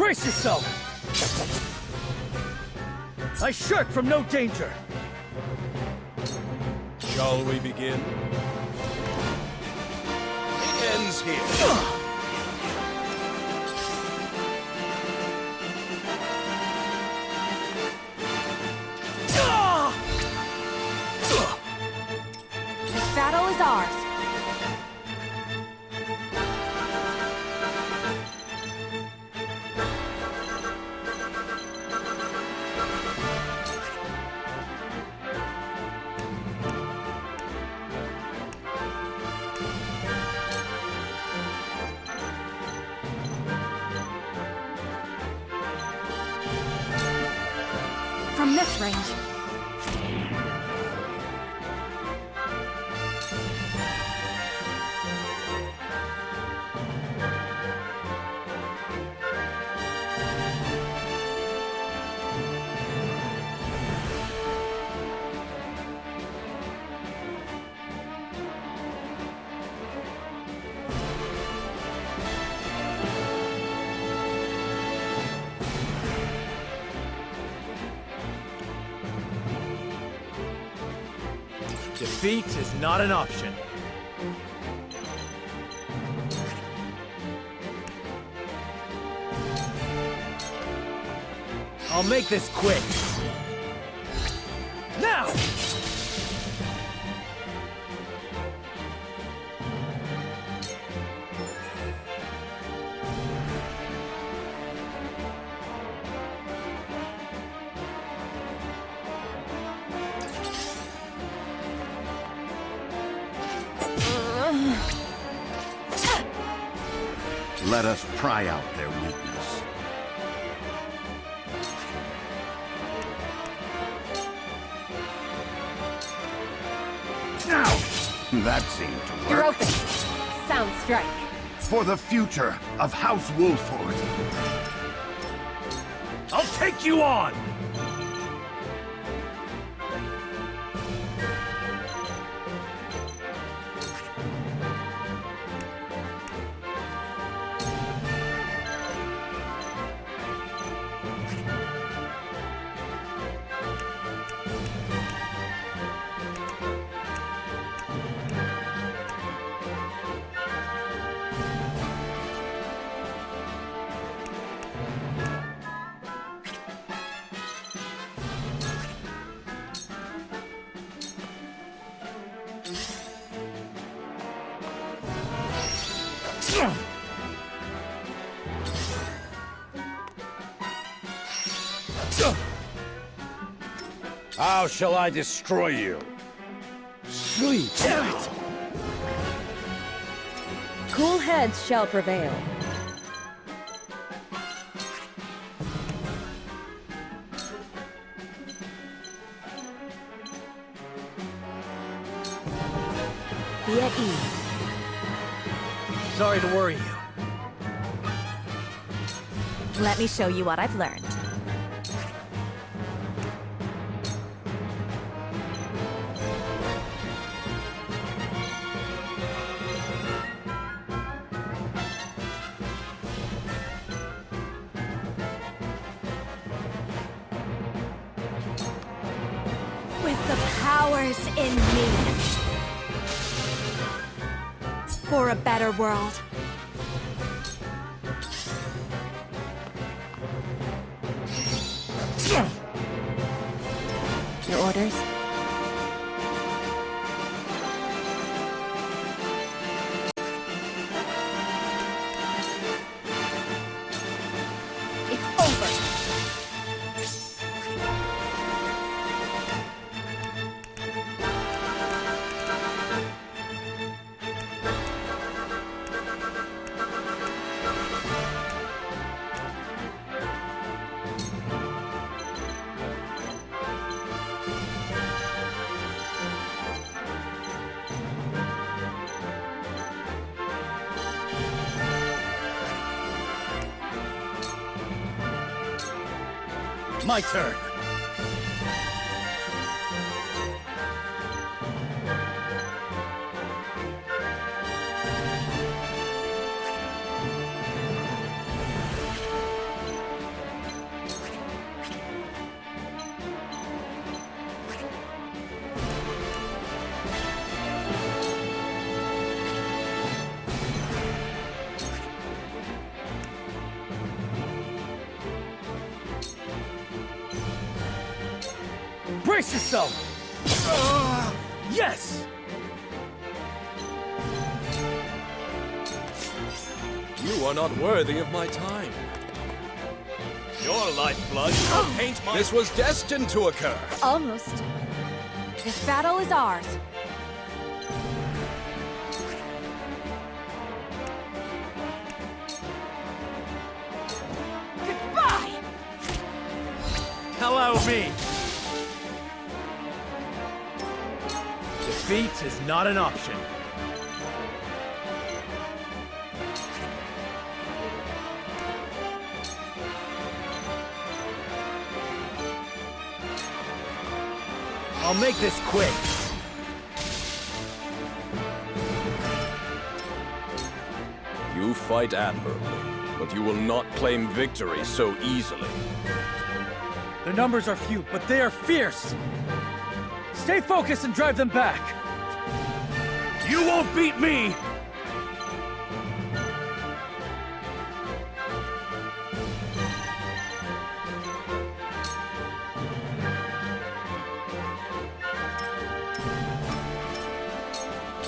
S4: Brace yourself! I shirk from no danger!
S10: Shall we begin? It ends here.
S7: This battle is ours. From this range.
S5: Defeat is not an option. I'll make this quick. Now!
S6: Let us pry out their weakness. Now! That seemed to work.
S14: You're open. Sound strike.
S6: For the future of House Wolffort.
S4: I'll take you on!
S8: How shall I destroy you? Sleep.
S4: Damn it!
S9: Cool heads shall prevail. Be at ease.
S5: Sorry to worry you.
S7: Let me show you what I've learned. With the powers in me. For a better world. Your orders?
S2: It's over.
S4: My turn. Brace yourself! Yes!
S11: You are not worthy of my time.
S10: Your lifeblood shall paint my...
S11: This was destined to occur.
S7: Almost. This battle is ours.
S2: Goodbye!
S5: Allow me! Defeat is not an option. I'll make this quick.
S11: You fight admirably, but you will not claim victory so easily.
S4: Their numbers are few, but they are fierce! Stay focused and drive them back!
S15: You won't beat me!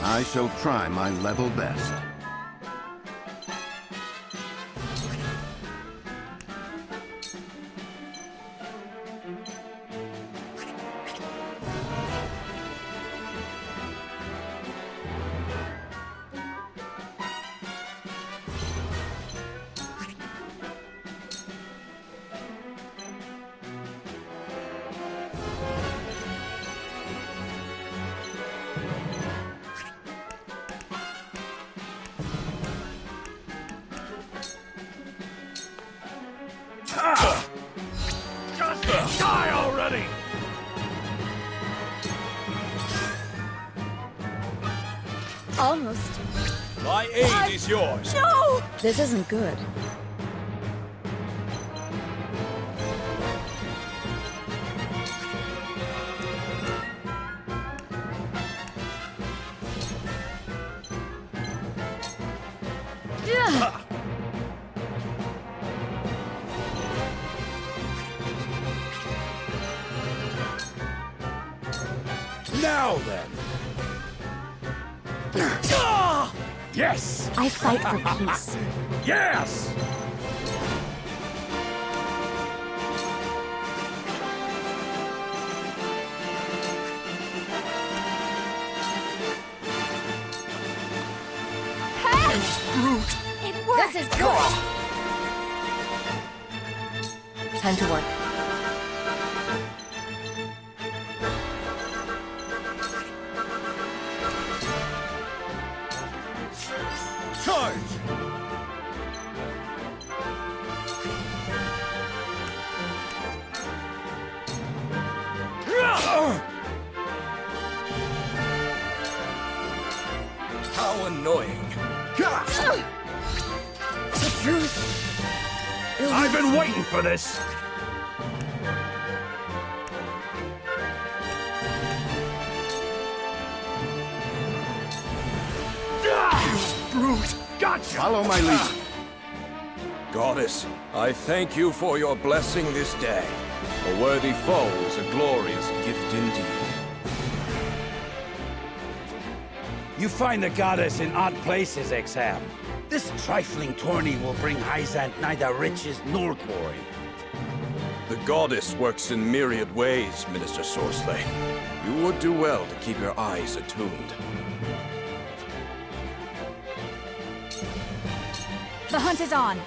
S6: I shall try my level best.
S15: Just die already!
S7: Almost.
S11: My aid is yours.
S7: No!
S9: This isn't good.
S15: Now then! Yes!
S7: I fight for peace.
S15: Yes!
S7: It worked!
S9: This is good! Time to work.
S4: Charge!
S11: How annoying.
S9: The truth.
S15: I've been waiting for this! Brute! Gotcha!
S6: Follow my lead.
S11: Goddess, I thank you for your blessing this day. A worthy foe is a glorious gift indeed.
S8: You find the goddess in odd places, Exham. This trifling tourney will bring Hyzante neither riches nor glory.
S11: The goddess works in myriad ways, Minister Sorceler. You would do well to keep your eyes attuned.
S7: The hunt is on.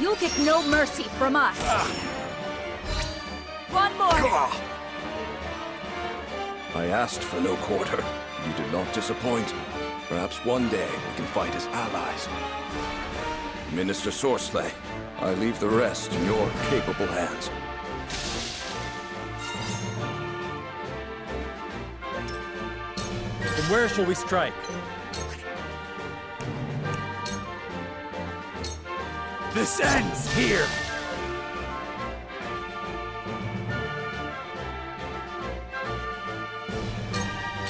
S7: You'll get no mercy from us. One more.
S11: I asked for no quarter. You did not disappoint. Perhaps one day we can fight as allies. Minister Sorceler, I leave the rest in your capable hands.
S4: Then where shall we strike?
S8: This ends here!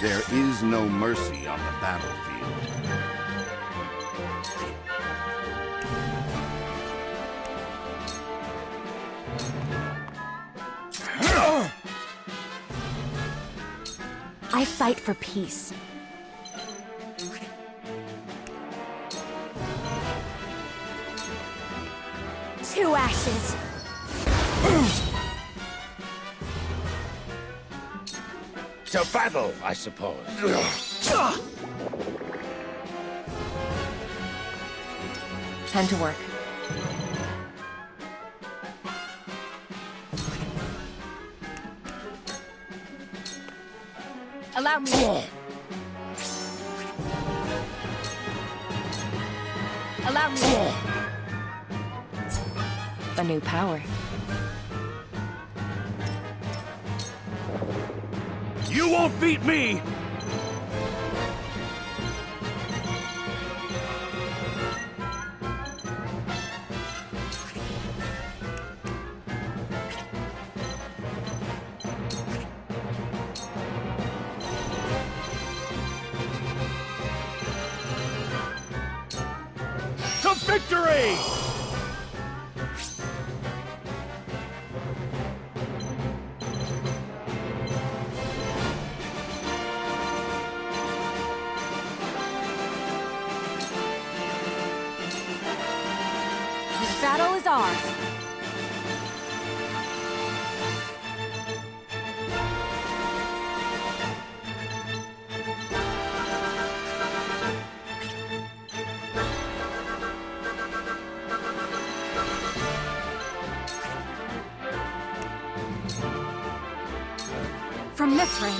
S6: There is no mercy on the battlefield.
S7: I fight for peace. To ashes.
S8: To battle, I suppose.
S9: Time to work.
S2: Allow me. Allow me.
S9: A new power.
S15: You won't beat me! To victory!
S7: This battle is ours. From this range.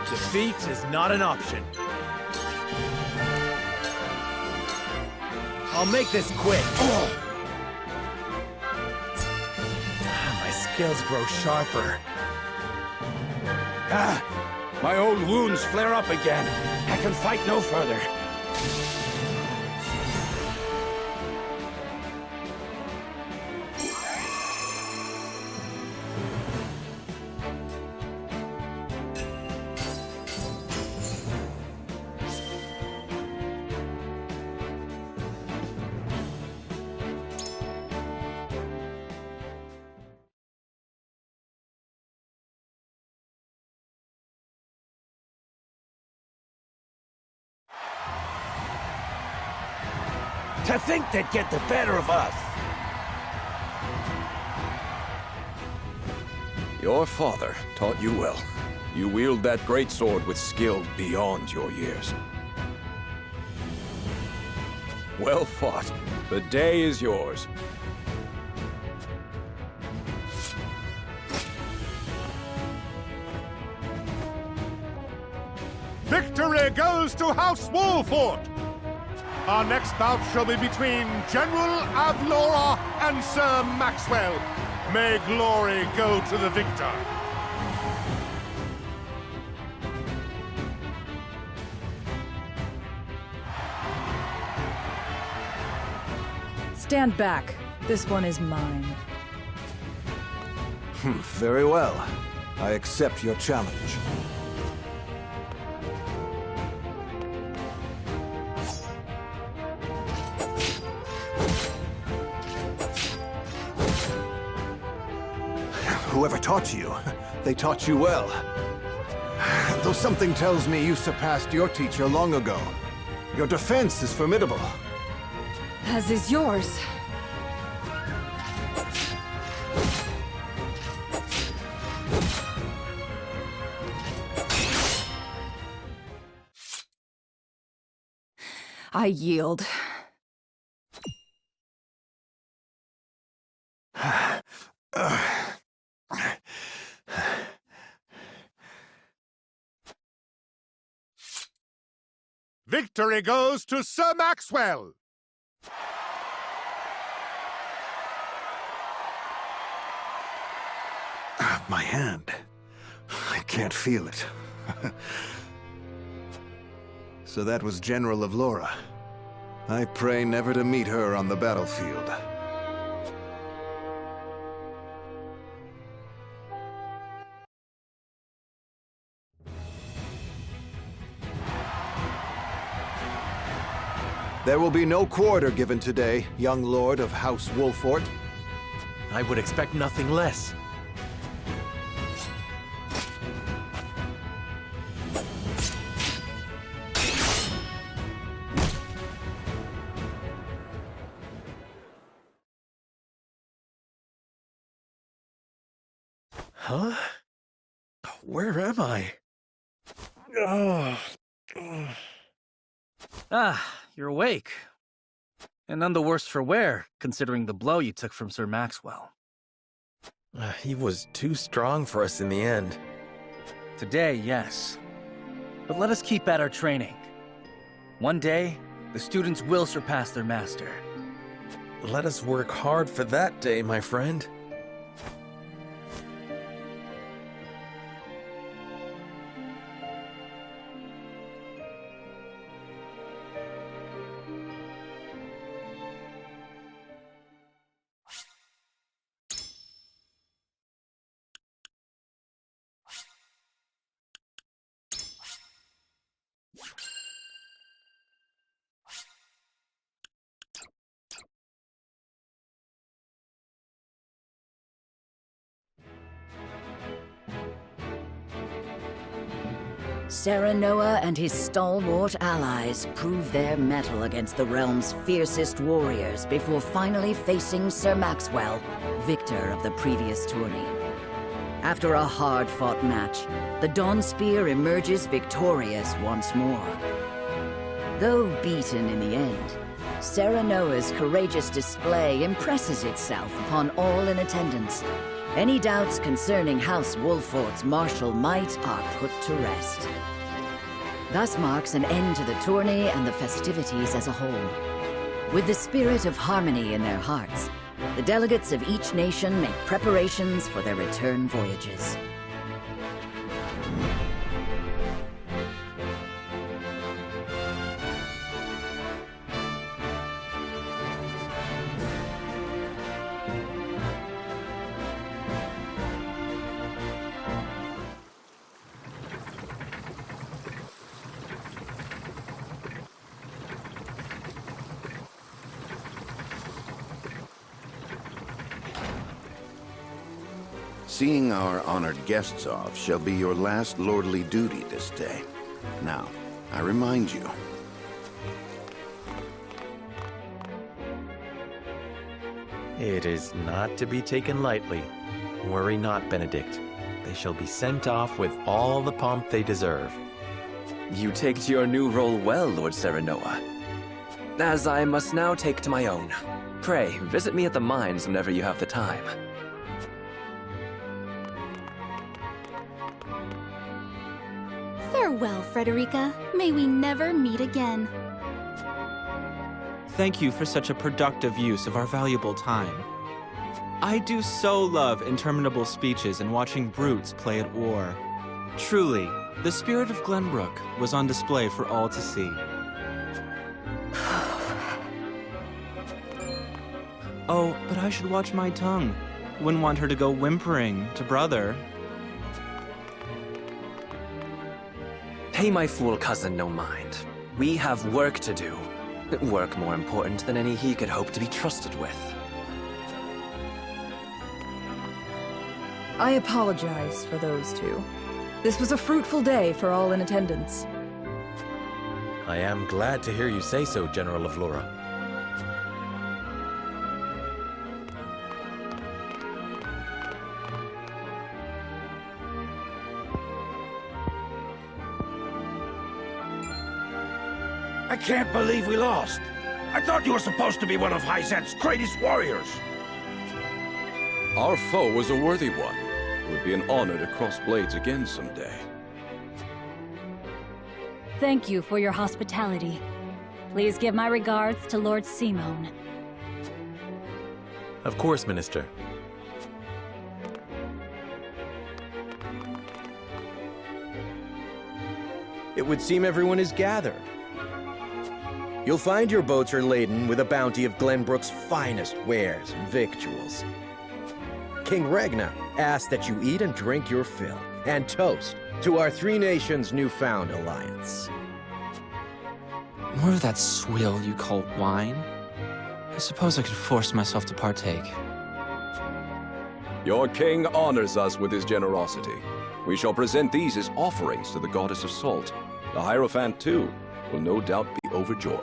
S5: Defeat is not an option. I'll make this quick. My skills grow sharper.
S8: My old wounds flare up again. I can fight no further. To think they'd get the better of us!
S11: Your father taught you well. You wield that great sword with skill beyond your years. Well fought. The day is yours.
S3: Victory goes to House Wolffort! Our next bout shall be between General Avlora and Sir Maxwell. May glory go to the victor.
S22: Stand back. This one is mine.
S13: Very well. I accept your challenge. Whoever taught you, they taught you well. Though something tells me you surpassed your teacher long ago. Your defense is formidable.
S22: As is yours. I yield.
S3: Victory goes to Sir Maxwell!
S13: My hand. I can't feel it. So that was General Avlora. I pray never to meet her on the battlefield. There will be no quarter given today, young lord of House Wolffort.
S5: I would expect nothing less. Huh? Where am I?
S4: Ah, you're awake. And none the worse for wear, considering the blow you took from Sir Maxwell.
S5: He was too strong for us in the end.
S4: Today, yes. But let us keep at our training. One day, the students will surpass their master.
S5: Let us work hard for that day, my friend.
S1: Serenoa and his stalwart allies prove their mettle against the realm's fiercest warriors before finally facing Sir Maxwell, victor of the previous tourney. After a hard-fought match, the Dawn Spear emerges victorious once more. Though beaten in the end, Serenoa's courageous display impresses itself upon all in attendance. Any doubts concerning House Wolffort's martial might are put to rest. Thus marks an end to the tourney and the festivities as a whole. With the spirit of harmony in their hearts, the delegates of each nation make preparations for their return voyages.
S6: Seeing our honored guests off shall be your last lordly duty this day. Now, I remind you.
S5: It is not to be taken lightly. Worry not, Benedict. They shall be sent off with all the pomp they deserve.
S17: You take to your new role well, Lord Serenoa. As I must now take to my own. Pray, visit me at the mines whenever you have the time.
S7: Farewell, Frederica. May we never meet again.
S20: Thank you for such a productive use of our valuable time. I do so love interminable speeches and watching brutes play at war. Truly, the spirit of Glenbrook was on display for all to see. Oh, but I should watch my tongue. Wouldn't want her to go whimpering to brother.
S17: Pay my fool cousin no mind. We have work to do. Work more important than any he could hope to be trusted with.
S22: I apologize for those two. This was a fruitful day for all in attendance.
S5: I am glad to hear you say so, General of Laura.
S8: I can't believe we lost. I thought you were supposed to be one of Hyzante's greatest warriors.
S11: Our foe was a worthy one. It would be an honor to cross blades again someday.
S16: Thank you for your hospitality. Please give my regards to Lord Simon.
S5: Of course, Minister.
S12: It would seem everyone is gathered. You'll find your boats are laden with a bounty of Glenbrook's finest wares and victuals. King Regna asks that you eat and drink your fill, and toast to our three nations' newfound alliance.
S20: More of that swill you call wine? I suppose I could force myself to partake.
S11: Your king honors us with his generosity. We shall present these as offerings to the goddess of salt. The Hierophant, too, will no doubt be overjoyed.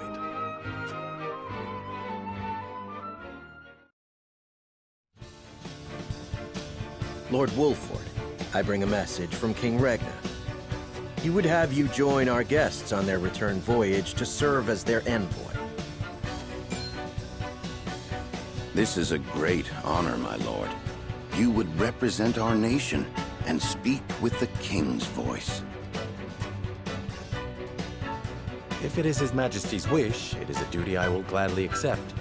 S12: Lord Wolffort, I bring a message from King Regna. He would have you join our guests on their return voyage to serve as their envoy.
S6: This is a great honor, my lord. You would represent our nation and speak with the king's voice.
S5: If it is His Majesty's wish, it is a duty I will gladly accept.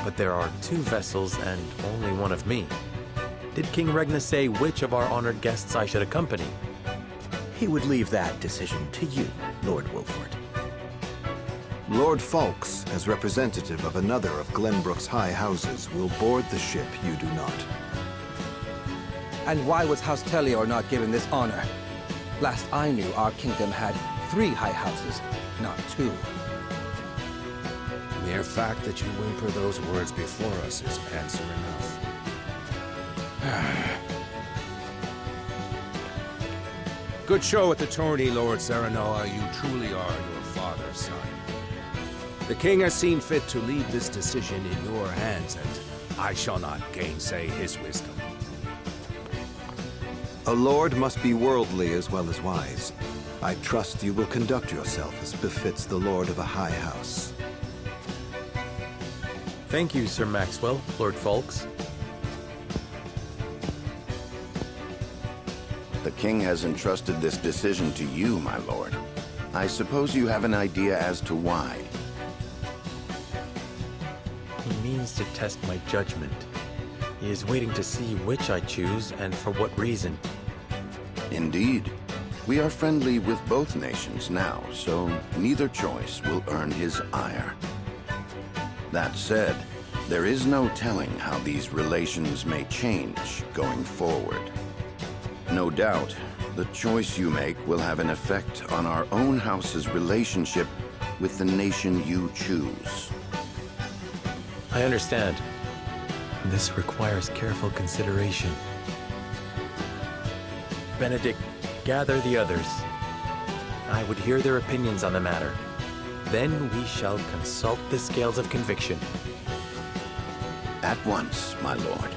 S5: But there are 2 vessels and only one of me. Did King Regna say which of our honored guests I should accompany?
S12: He would leave that decision to you, Lord Wolffort.
S13: Lord Falks, as representative of another of Glenbrook's high houses, will board the ship you do not.
S18: And why was House Telior not given this honor? Last I knew, our kingdom had 3 high houses, not 2.
S21: Mere fact that you whimper those words before us is answer enough. Good show at the tourney, Lord Serenoa. You truly are your father's son. The king has seen fit to leave this decision in your hands, and I shall not gainsay his wisdom.
S13: A lord must be worldly as well as wise. I trust you will conduct yourself as befits the lord of a high house.
S5: Thank you, Sir Maxwell, Lord Falks.
S6: The king has entrusted this decision to you, my lord. I suppose you have an idea as to why.
S5: He means to test my judgment. He is waiting to see which I choose and for what reason.
S6: Indeed. We are friendly with both nations now, so neither choice will earn his ire. That said, there is no telling how these relations may change going forward. No doubt, the choice you make will have an effect on our own house's relationship with the nation you choose.
S5: I understand. This requires careful consideration. Benedict, gather the others. I would hear their opinions on the matter. Then we shall consult the scales of conviction.
S6: At once, my lord.